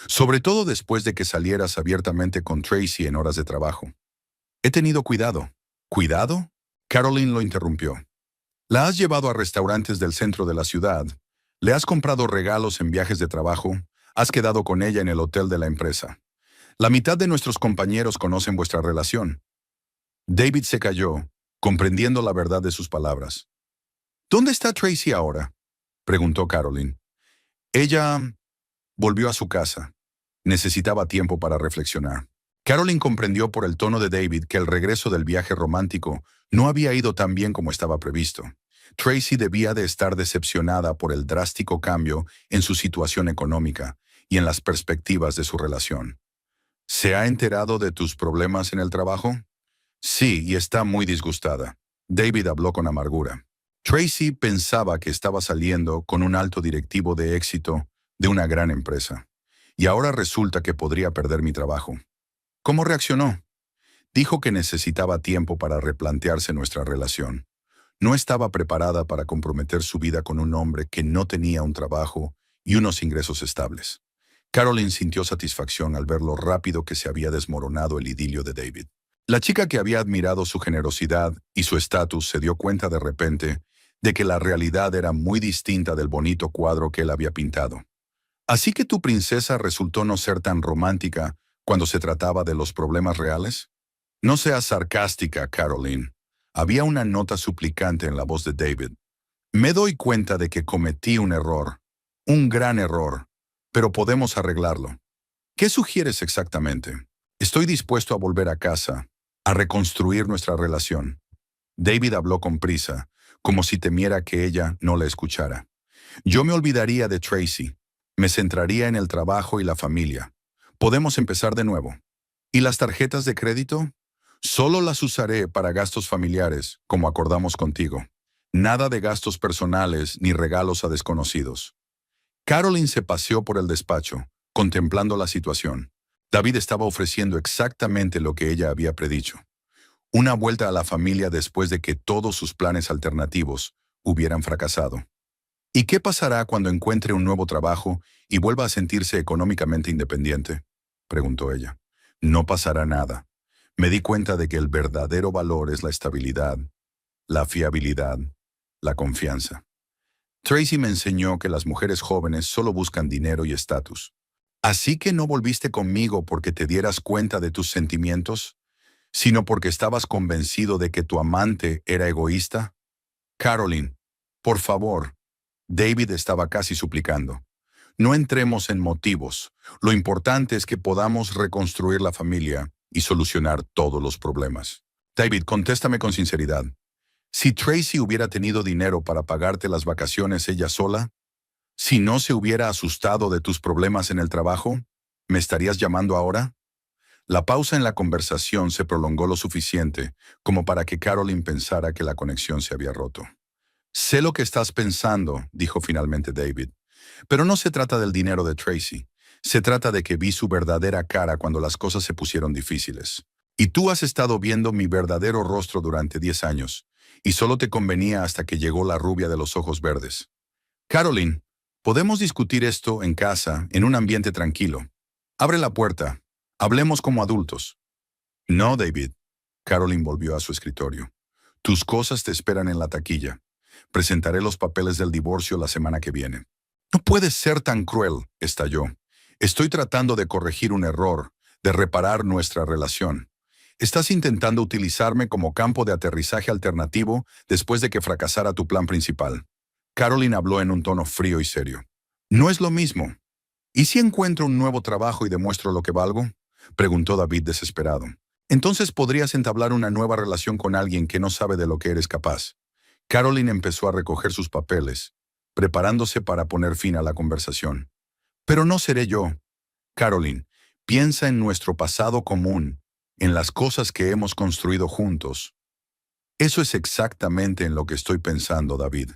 Sobre todo después de que salieras abiertamente con Tracy en horas de trabajo. He tenido cuidado. ¿Cuidado? Caroline lo interrumpió. La has llevado a restaurantes del centro de la ciudad, le has comprado regalos en viajes de trabajo, has quedado con ella en el hotel de la empresa. La mitad de nuestros compañeros conocen vuestra relación. David se calló, comprendiendo la verdad de sus palabras. ¿Dónde está Tracy ahora?, preguntó Caroline. Ella volvió a su casa. Necesitaba tiempo para reflexionar. Caroline comprendió por el tono de David que el regreso del viaje romántico no había ido tan bien como estaba previsto. Tracy debía de estar decepcionada por el drástico cambio en su situación económica y en las perspectivas de su relación. ¿Se ha enterado de tus problemas en el trabajo? Sí, y está muy disgustada. David habló con amargura. Tracy pensaba que estaba saliendo con un alto directivo de éxito de una gran empresa, y ahora resulta que podría perder mi trabajo. ¿Cómo reaccionó? Dijo que necesitaba tiempo para replantearse nuestra relación. No estaba preparada para comprometer su vida con un hombre que no tenía un trabajo y unos ingresos estables. Caroline sintió satisfacción al ver lo rápido que se había desmoronado el idilio de David. La chica que había admirado su generosidad y su estatus se dio cuenta de repente de que la realidad era muy distinta del bonito cuadro que él había pintado. ¿Así que tu princesa resultó no ser tan romántica cuando se trataba de los problemas reales? No seas sarcástica, Caroline. Había una nota suplicante en la voz de David. Me doy cuenta de que cometí un error, un gran error, pero podemos arreglarlo. ¿Qué sugieres exactamente? Estoy dispuesto a volver a casa, a reconstruir nuestra relación. David habló con prisa, como si temiera que ella no le escuchara. Yo me olvidaría de Tracy. Me centraría en el trabajo y la familia. Podemos empezar de nuevo. ¿Y las tarjetas de crédito? Solo las usaré para gastos familiares, como acordamos contigo. Nada de gastos personales ni regalos a desconocidos. Caroline se paseó por el despacho, contemplando la situación. David estaba ofreciendo exactamente lo que ella había predicho. Una vuelta a la familia después de que todos sus planes alternativos hubieran fracasado. ¿Y qué pasará cuando encuentre un nuevo trabajo y vuelva a sentirse económicamente independiente?, preguntó ella. No pasará nada. Me di cuenta de que el verdadero valor es la estabilidad, la fiabilidad, la confianza. Tracy me enseñó que las mujeres jóvenes solo buscan dinero y estatus. Así que no volviste conmigo porque te dieras cuenta de tus sentimientos, sino porque estabas convencido de que tu amante era egoísta. Caroline, por favor. David estaba casi suplicando. No entremos en motivos. Lo importante es que podamos reconstruir la familia y solucionar todos los problemas. David, contéstame con sinceridad. Si Tracy hubiera tenido dinero para pagarte las vacaciones ella sola, si no se hubiera asustado de tus problemas en el trabajo, ¿me estarías llamando ahora? La pausa en la conversación se prolongó lo suficiente como para que Caroline pensara que la conexión se había roto. Sé lo que estás pensando, dijo finalmente David, pero no se trata del dinero de Tracy. Se trata de que vi su verdadera cara cuando las cosas se pusieron difíciles. Y tú has estado viendo mi verdadero rostro durante 10 años, y solo te convenía hasta que llegó la rubia de los ojos verdes. Caroline, podemos discutir esto en casa, en un ambiente tranquilo. Abre la puerta. Hablemos como adultos. No, David. Caroline volvió a su escritorio. Tus cosas te esperan en la taquilla. Presentaré los papeles del divorcio la semana que viene. No puedes ser tan cruel, estalló. Estoy tratando de corregir un error, de reparar nuestra relación. Estás intentando utilizarme como campo de aterrizaje alternativo después de que fracasara tu plan principal. Caroline habló en un tono frío y serio. No es lo mismo. ¿Y si encuentro un nuevo trabajo y demuestro lo que valgo? Preguntó David desesperado. Entonces podrías entablar una nueva relación con alguien que no sabe de lo que eres capaz. Caroline empezó a recoger sus papeles, preparándose para poner fin a la conversación. Pero no seré yo. Caroline, piensa en nuestro pasado común, en las cosas que hemos construido juntos. Eso es exactamente en lo que estoy pensando, David.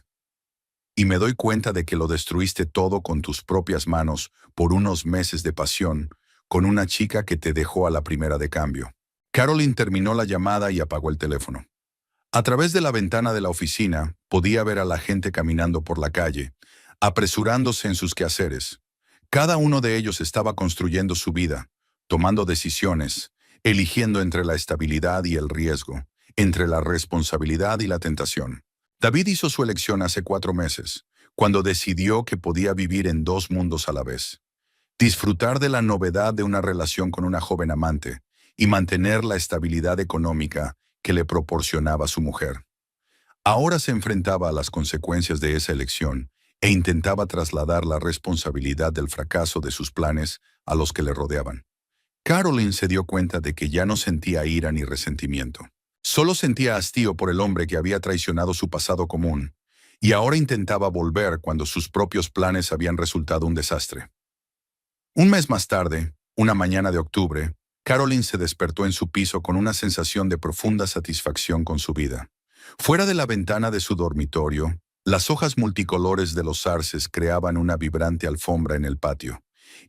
Y me doy cuenta de que lo destruiste todo con tus propias manos por unos meses de pasión, con una chica que te dejó a la primera de cambio. Caroline terminó la llamada y apagó el teléfono. A través de la ventana de la oficina, podía ver a la gente caminando por la calle, apresurándose en sus quehaceres. Cada uno de ellos estaba construyendo su vida, tomando decisiones, eligiendo entre la estabilidad y el riesgo, entre la responsabilidad y la tentación. David hizo su elección hace 4 meses, cuando decidió que podía vivir en 2 mundos a la vez. Disfrutar de la novedad de una relación con una joven amante y mantener la estabilidad económica que le proporcionaba su mujer. Ahora se enfrentaba a las consecuencias de esa elección e intentaba trasladar la responsabilidad del fracaso de sus planes a los que le rodeaban. Caroline se dio cuenta de que ya no sentía ira ni resentimiento. Solo sentía hastío por el hombre que había traicionado su pasado común, y ahora intentaba volver cuando sus propios planes habían resultado un desastre. Un mes más tarde, una mañana de octubre, Caroline se despertó en su piso con una sensación de profunda satisfacción con su vida. Fuera de la ventana de su dormitorio, las hojas multicolores de los arces creaban una vibrante alfombra en el patio,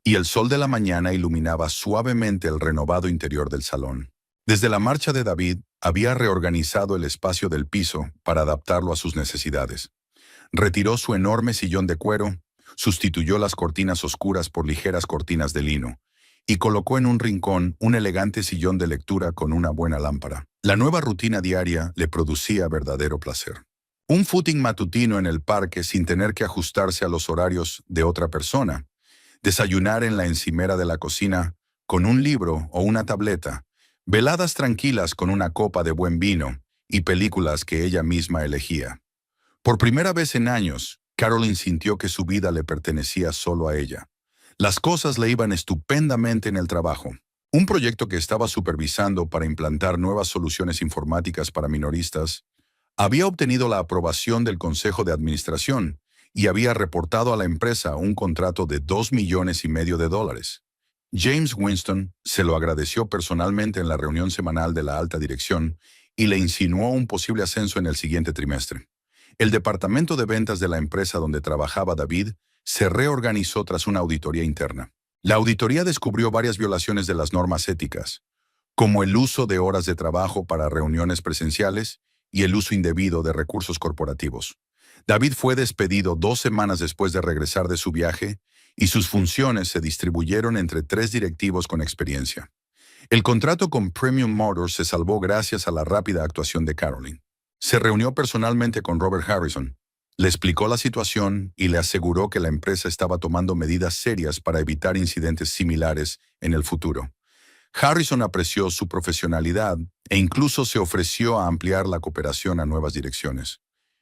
y el sol de la mañana iluminaba suavemente el renovado interior del salón. Desde la marcha de David, había reorganizado el espacio del piso para adaptarlo a sus necesidades. Retiró su enorme sillón de cuero, sustituyó las cortinas oscuras por ligeras cortinas de lino, y colocó en un rincón un elegante sillón de lectura con una buena lámpara. La nueva rutina diaria le producía verdadero placer. Un footing matutino en el parque sin tener que ajustarse a los horarios de otra persona. Desayunar en la encimera de la cocina con un libro o una tableta. Veladas tranquilas con una copa de buen vino y películas que ella misma elegía. Por primera vez en años, Caroline sintió que su vida le pertenecía solo a ella. Las cosas le iban estupendamente en el trabajo. Un proyecto que estaba supervisando para implantar nuevas soluciones informáticas para minoristas había obtenido la aprobación del Consejo de Administración y había reportado a la empresa un contrato de $2,5 millones. James Winston se lo agradeció personalmente en la reunión semanal de la alta dirección y le insinuó un posible ascenso en el siguiente trimestre. El departamento de ventas de la empresa donde trabajaba David se reorganizó tras una auditoría interna. La auditoría descubrió varias violaciones de las normas éticas, como el uso de horas de trabajo para reuniones presenciales y el uso indebido de recursos corporativos. David fue despedido 2 semanas después de regresar de su viaje y sus funciones se distribuyeron entre 3 directivos con experiencia. El contrato con Premium Motors se salvó gracias a la rápida actuación de Caroline. Se reunió personalmente con Robert Harrison, le explicó la situación y le aseguró que la empresa estaba tomando medidas serias para evitar incidentes similares en el futuro. Harrison apreció su profesionalidad e incluso se ofreció a ampliar la cooperación a nuevas direcciones.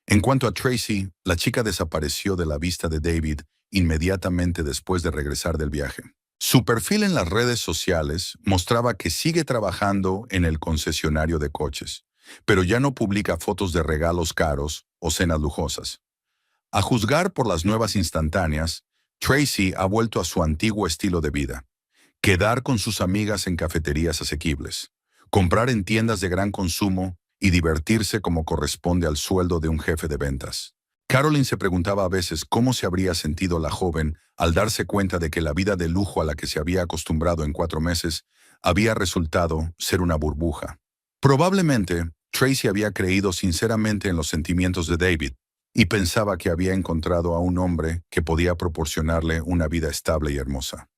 En cuanto a Tracy, la chica desapareció de la vista de David inmediatamente después de regresar del viaje. Su perfil en las redes sociales mostraba que sigue trabajando en el concesionario de coches, pero ya no publica fotos de regalos caros o cenas lujosas. A juzgar por las nuevas instantáneas, Tracy ha vuelto a su antiguo estilo de vida. Quedar con sus amigas en cafeterías asequibles, comprar en tiendas de gran consumo y divertirse como corresponde al sueldo de un jefe de ventas. Caroline se preguntaba a veces cómo se habría sentido la joven al darse cuenta de que la vida de lujo a la que se había acostumbrado en 4 meses había resultado ser una burbuja. Probablemente, Tracy había creído sinceramente en los sentimientos de David y pensaba que había encontrado a un hombre que podía proporcionarle una vida estable y hermosa.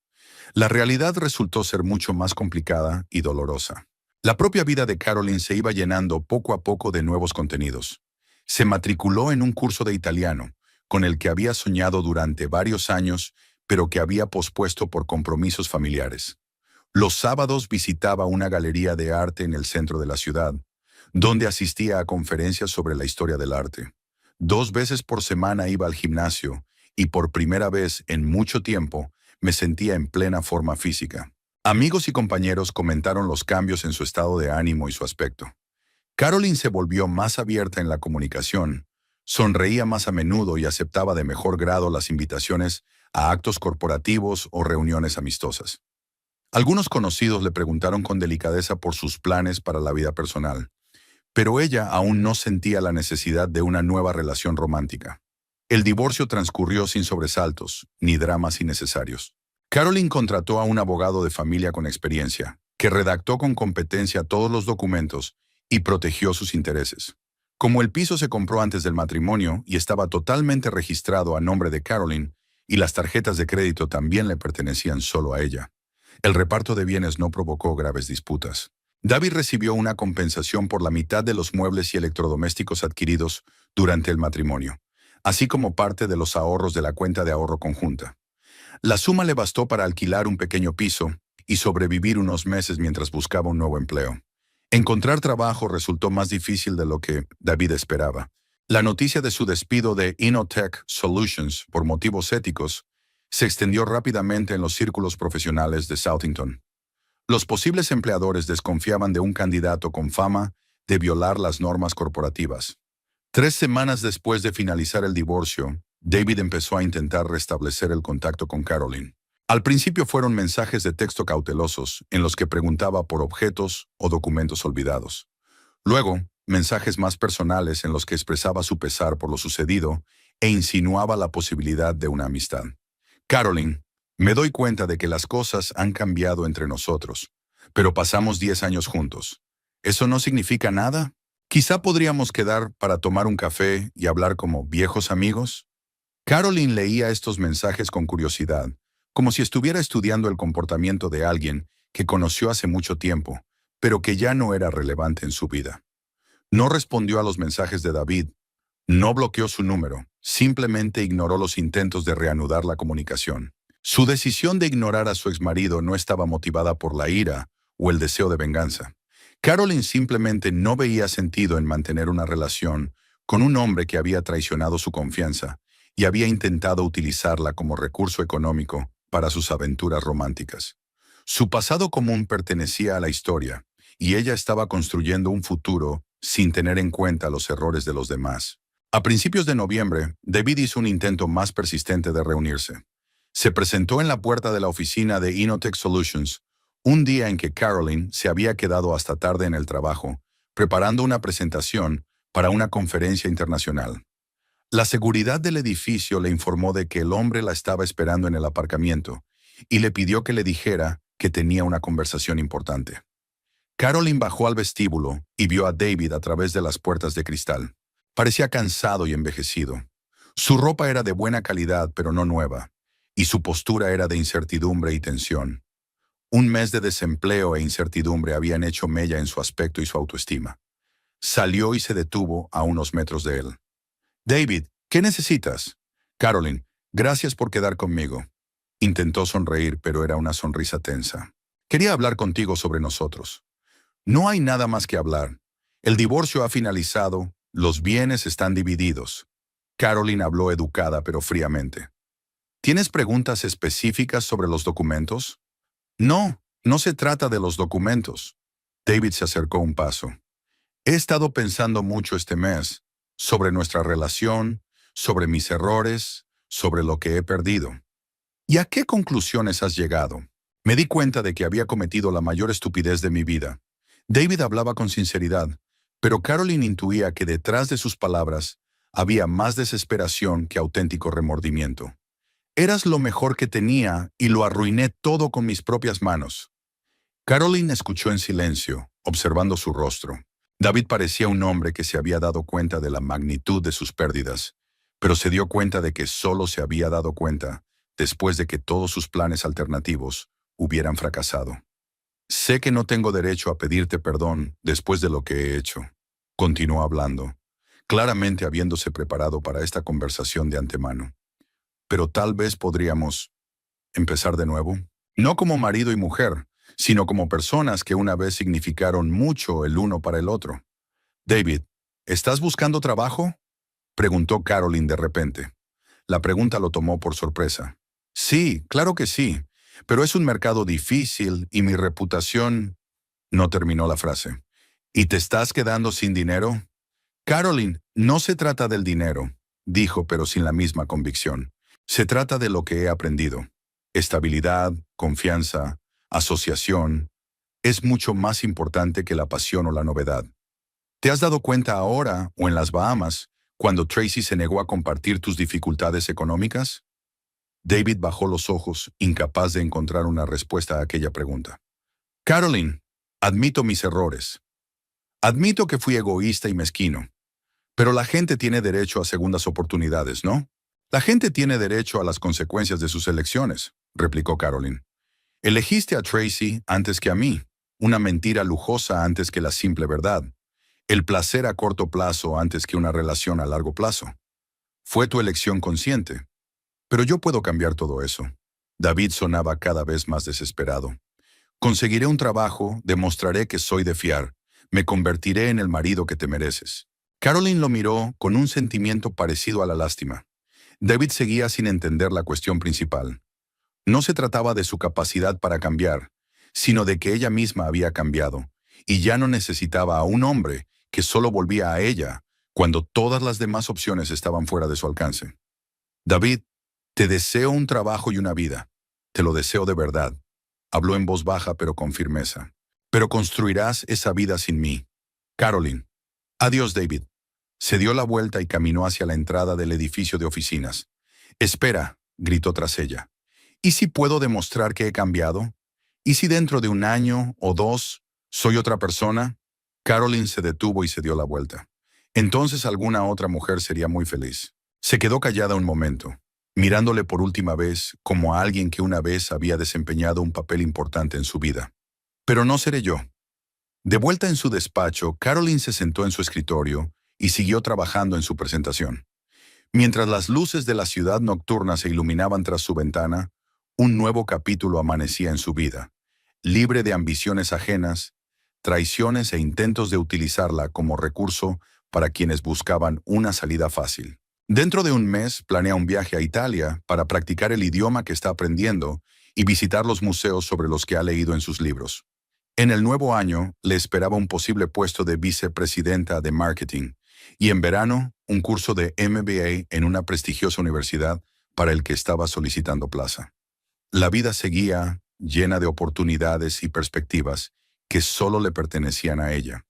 La realidad resultó ser mucho más complicada y dolorosa. La propia vida de Caroline se iba llenando poco a poco de nuevos contenidos. Se matriculó en un curso de italiano, con el que había soñado durante varios años, pero que había pospuesto por compromisos familiares. Los sábados visitaba una galería de arte en el centro de la ciudad, donde asistía a conferencias sobre la historia del arte. 2 veces por semana iba al gimnasio y por primera vez en mucho tiempo me sentía en plena forma física. Amigos y compañeros comentaron los cambios en su estado de ánimo y su aspecto. Caroline se volvió más abierta en la comunicación, sonreía más a menudo y aceptaba de mejor grado las invitaciones a actos corporativos o reuniones amistosas. Algunos conocidos le preguntaron con delicadeza por sus planes para la vida personal, pero ella aún no sentía la necesidad de una nueva relación romántica. El divorcio transcurrió sin sobresaltos, ni dramas innecesarios. Caroline contrató a un abogado de familia con experiencia, que redactó con competencia todos los documentos y protegió sus intereses. Como el piso se compró antes del matrimonio y estaba totalmente registrado a nombre de Caroline, y las tarjetas de crédito también le pertenecían solo a ella, el reparto de bienes no provocó graves disputas. David recibió una compensación por la mitad de los muebles y electrodomésticos adquiridos durante el matrimonio, así como parte de los ahorros de la cuenta de ahorro conjunta. La suma le bastó para alquilar un pequeño piso y sobrevivir unos meses mientras buscaba un nuevo empleo. Encontrar trabajo resultó más difícil de lo que David esperaba. La noticia de su despido de Innotech Solutions por motivos éticos se extendió rápidamente en los círculos profesionales de Southington. Los posibles empleadores desconfiaban de un candidato con fama de violar las normas corporativas. 3 semanas después de finalizar el divorcio, David empezó a intentar restablecer el contacto con Caroline. Al principio fueron mensajes de texto cautelosos en los que preguntaba por objetos o documentos olvidados. Luego, mensajes más personales en los que expresaba su pesar por lo sucedido e insinuaba la posibilidad de una amistad. Caroline, me doy cuenta de que las cosas han cambiado entre nosotros, pero pasamos 10 años juntos. ¿Eso no significa nada? Quizá podríamos quedar para tomar un café y hablar como viejos amigos. Caroline leía estos mensajes con curiosidad, como si estuviera estudiando el comportamiento de alguien que conoció hace mucho tiempo, pero que ya no era relevante en su vida. No respondió a los mensajes de David, no bloqueó su número, simplemente ignoró los intentos de reanudar la comunicación. Su decisión de ignorar a su exmarido no estaba motivada por la ira o el deseo de venganza. Caroline simplemente no veía sentido en mantener una relación con un hombre que había traicionado su confianza y había intentado utilizarla como recurso económico para sus aventuras románticas. Su pasado común pertenecía a la historia, y ella estaba construyendo un futuro sin tener en cuenta los errores de los demás. A principios de noviembre, David hizo un intento más persistente de reunirse. Se presentó en la puerta de la oficina de Innotech Solutions, un día en que Caroline se había quedado hasta tarde en el trabajo, preparando una presentación para una conferencia internacional. La seguridad del edificio le informó de que el hombre la estaba esperando en el aparcamiento y le pidió que le dijera que tenía una conversación importante. Caroline bajó al vestíbulo y vio a David a través de las puertas de cristal. Parecía cansado y envejecido. Su ropa era de buena calidad, pero no nueva, y su postura era de incertidumbre y tensión. Un mes de desempleo e incertidumbre habían hecho mella en su aspecto y su autoestima. Salió y se detuvo a unos metros de él. David, ¿qué necesitas? Caroline, gracias por quedar conmigo. Intentó sonreír, pero era una sonrisa tensa. Quería hablar contigo sobre nosotros. No hay nada más que hablar. El divorcio ha finalizado, los bienes están divididos. Caroline habló educada pero fríamente. ¿Tienes preguntas específicas sobre los documentos? No, no se trata de los documentos. David se acercó un paso. He estado pensando mucho este mes sobre nuestra relación, sobre mis errores, sobre lo que he perdido. ¿Y a qué conclusiones has llegado? Me di cuenta de que había cometido la mayor estupidez de mi vida. David hablaba con sinceridad, pero Caroline intuía que detrás de sus palabras había más desesperación que auténtico remordimiento. Eras lo mejor que tenía y lo arruiné todo con mis propias manos. Caroline escuchó en silencio, observando su rostro. David parecía un hombre que se había dado cuenta de la magnitud de sus pérdidas, pero se dio cuenta de que solo se había dado cuenta después de que todos sus planes alternativos hubieran fracasado. Sé que no tengo derecho a pedirte perdón después de lo que he hecho. Continuó hablando, claramente habiéndose preparado para esta conversación de antemano. Pero tal vez podríamos empezar de nuevo. No como marido y mujer, sino como personas que una vez significaron mucho el uno para el otro. David, ¿estás buscando trabajo? Preguntó Caroline de repente. La pregunta lo tomó por sorpresa. Sí, claro que sí, pero es un mercado difícil y mi reputación... No terminó la frase. ¿Y te estás quedando sin dinero? Caroline, no se trata del dinero, dijo, pero sin la misma convicción. Se trata de lo que he aprendido. Estabilidad, confianza, asociación. Es mucho más importante que la pasión o la novedad. ¿Te has dado cuenta ahora, o en las Bahamas, cuando Tracy se negó a compartir tus dificultades económicas? David bajó los ojos, incapaz de encontrar una respuesta a aquella pregunta. Caroline, admito mis errores. Admito que fui egoísta y mezquino. Pero la gente tiene derecho a segundas oportunidades, ¿no? La gente tiene derecho a las consecuencias de sus elecciones, replicó Caroline. Elegiste a Tracy antes que a mí, una mentira lujosa antes que la simple verdad, el placer a corto plazo antes que una relación a largo plazo. Fue tu elección consciente. Pero yo puedo cambiar todo eso. David sonaba cada vez más desesperado. Conseguiré un trabajo, demostraré que soy de fiar, me convertiré en el marido que te mereces. Caroline lo miró con un sentimiento parecido a la lástima. David seguía sin entender la cuestión principal. No se trataba de su capacidad para cambiar, sino de que ella misma había cambiado, y ya no necesitaba a un hombre que solo volvía a ella cuando todas las demás opciones estaban fuera de su alcance. David, te deseo un trabajo y una vida. Te lo deseo de verdad. Habló en voz baja pero con firmeza. Pero construirás esa vida sin mí. Caroline. Adiós, David. Se dio la vuelta y caminó hacia la entrada del edificio de oficinas. Espera, gritó tras ella. ¿Y si puedo demostrar que he cambiado? ¿Y si dentro de un año o dos soy otra persona? Caroline se detuvo y se dio la vuelta. Entonces alguna otra mujer sería muy feliz. Se quedó callada un momento, mirándole por última vez como a alguien que una vez había desempeñado un papel importante en su vida. Pero no seré yo. De vuelta en su despacho, Caroline se sentó en su escritorio y siguió trabajando en su presentación. Mientras las luces de la ciudad nocturna se iluminaban tras su ventana, un nuevo capítulo amanecía en su vida, libre de ambiciones ajenas, traiciones e intentos de utilizarla como recurso para quienes buscaban una salida fácil. Dentro de un mes planea un viaje a Italia para practicar el idioma que está aprendiendo y visitar los museos sobre los que ha leído en sus libros. En el nuevo año le esperaba un posible puesto de vicepresidenta de marketing y en verano un curso de MBA en una prestigiosa universidad para el que estaba solicitando plaza. La vida seguía llena de oportunidades y perspectivas que solo le pertenecían a ella.